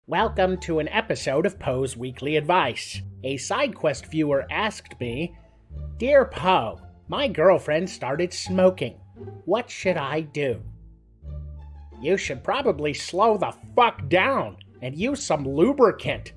Welcome to an episode of Poe's Weekly Advice. A side quest viewer asked me, Dear Poe, my girlfriend started smoking. What should I do? You should probably slow the fuck down and use some lubricant.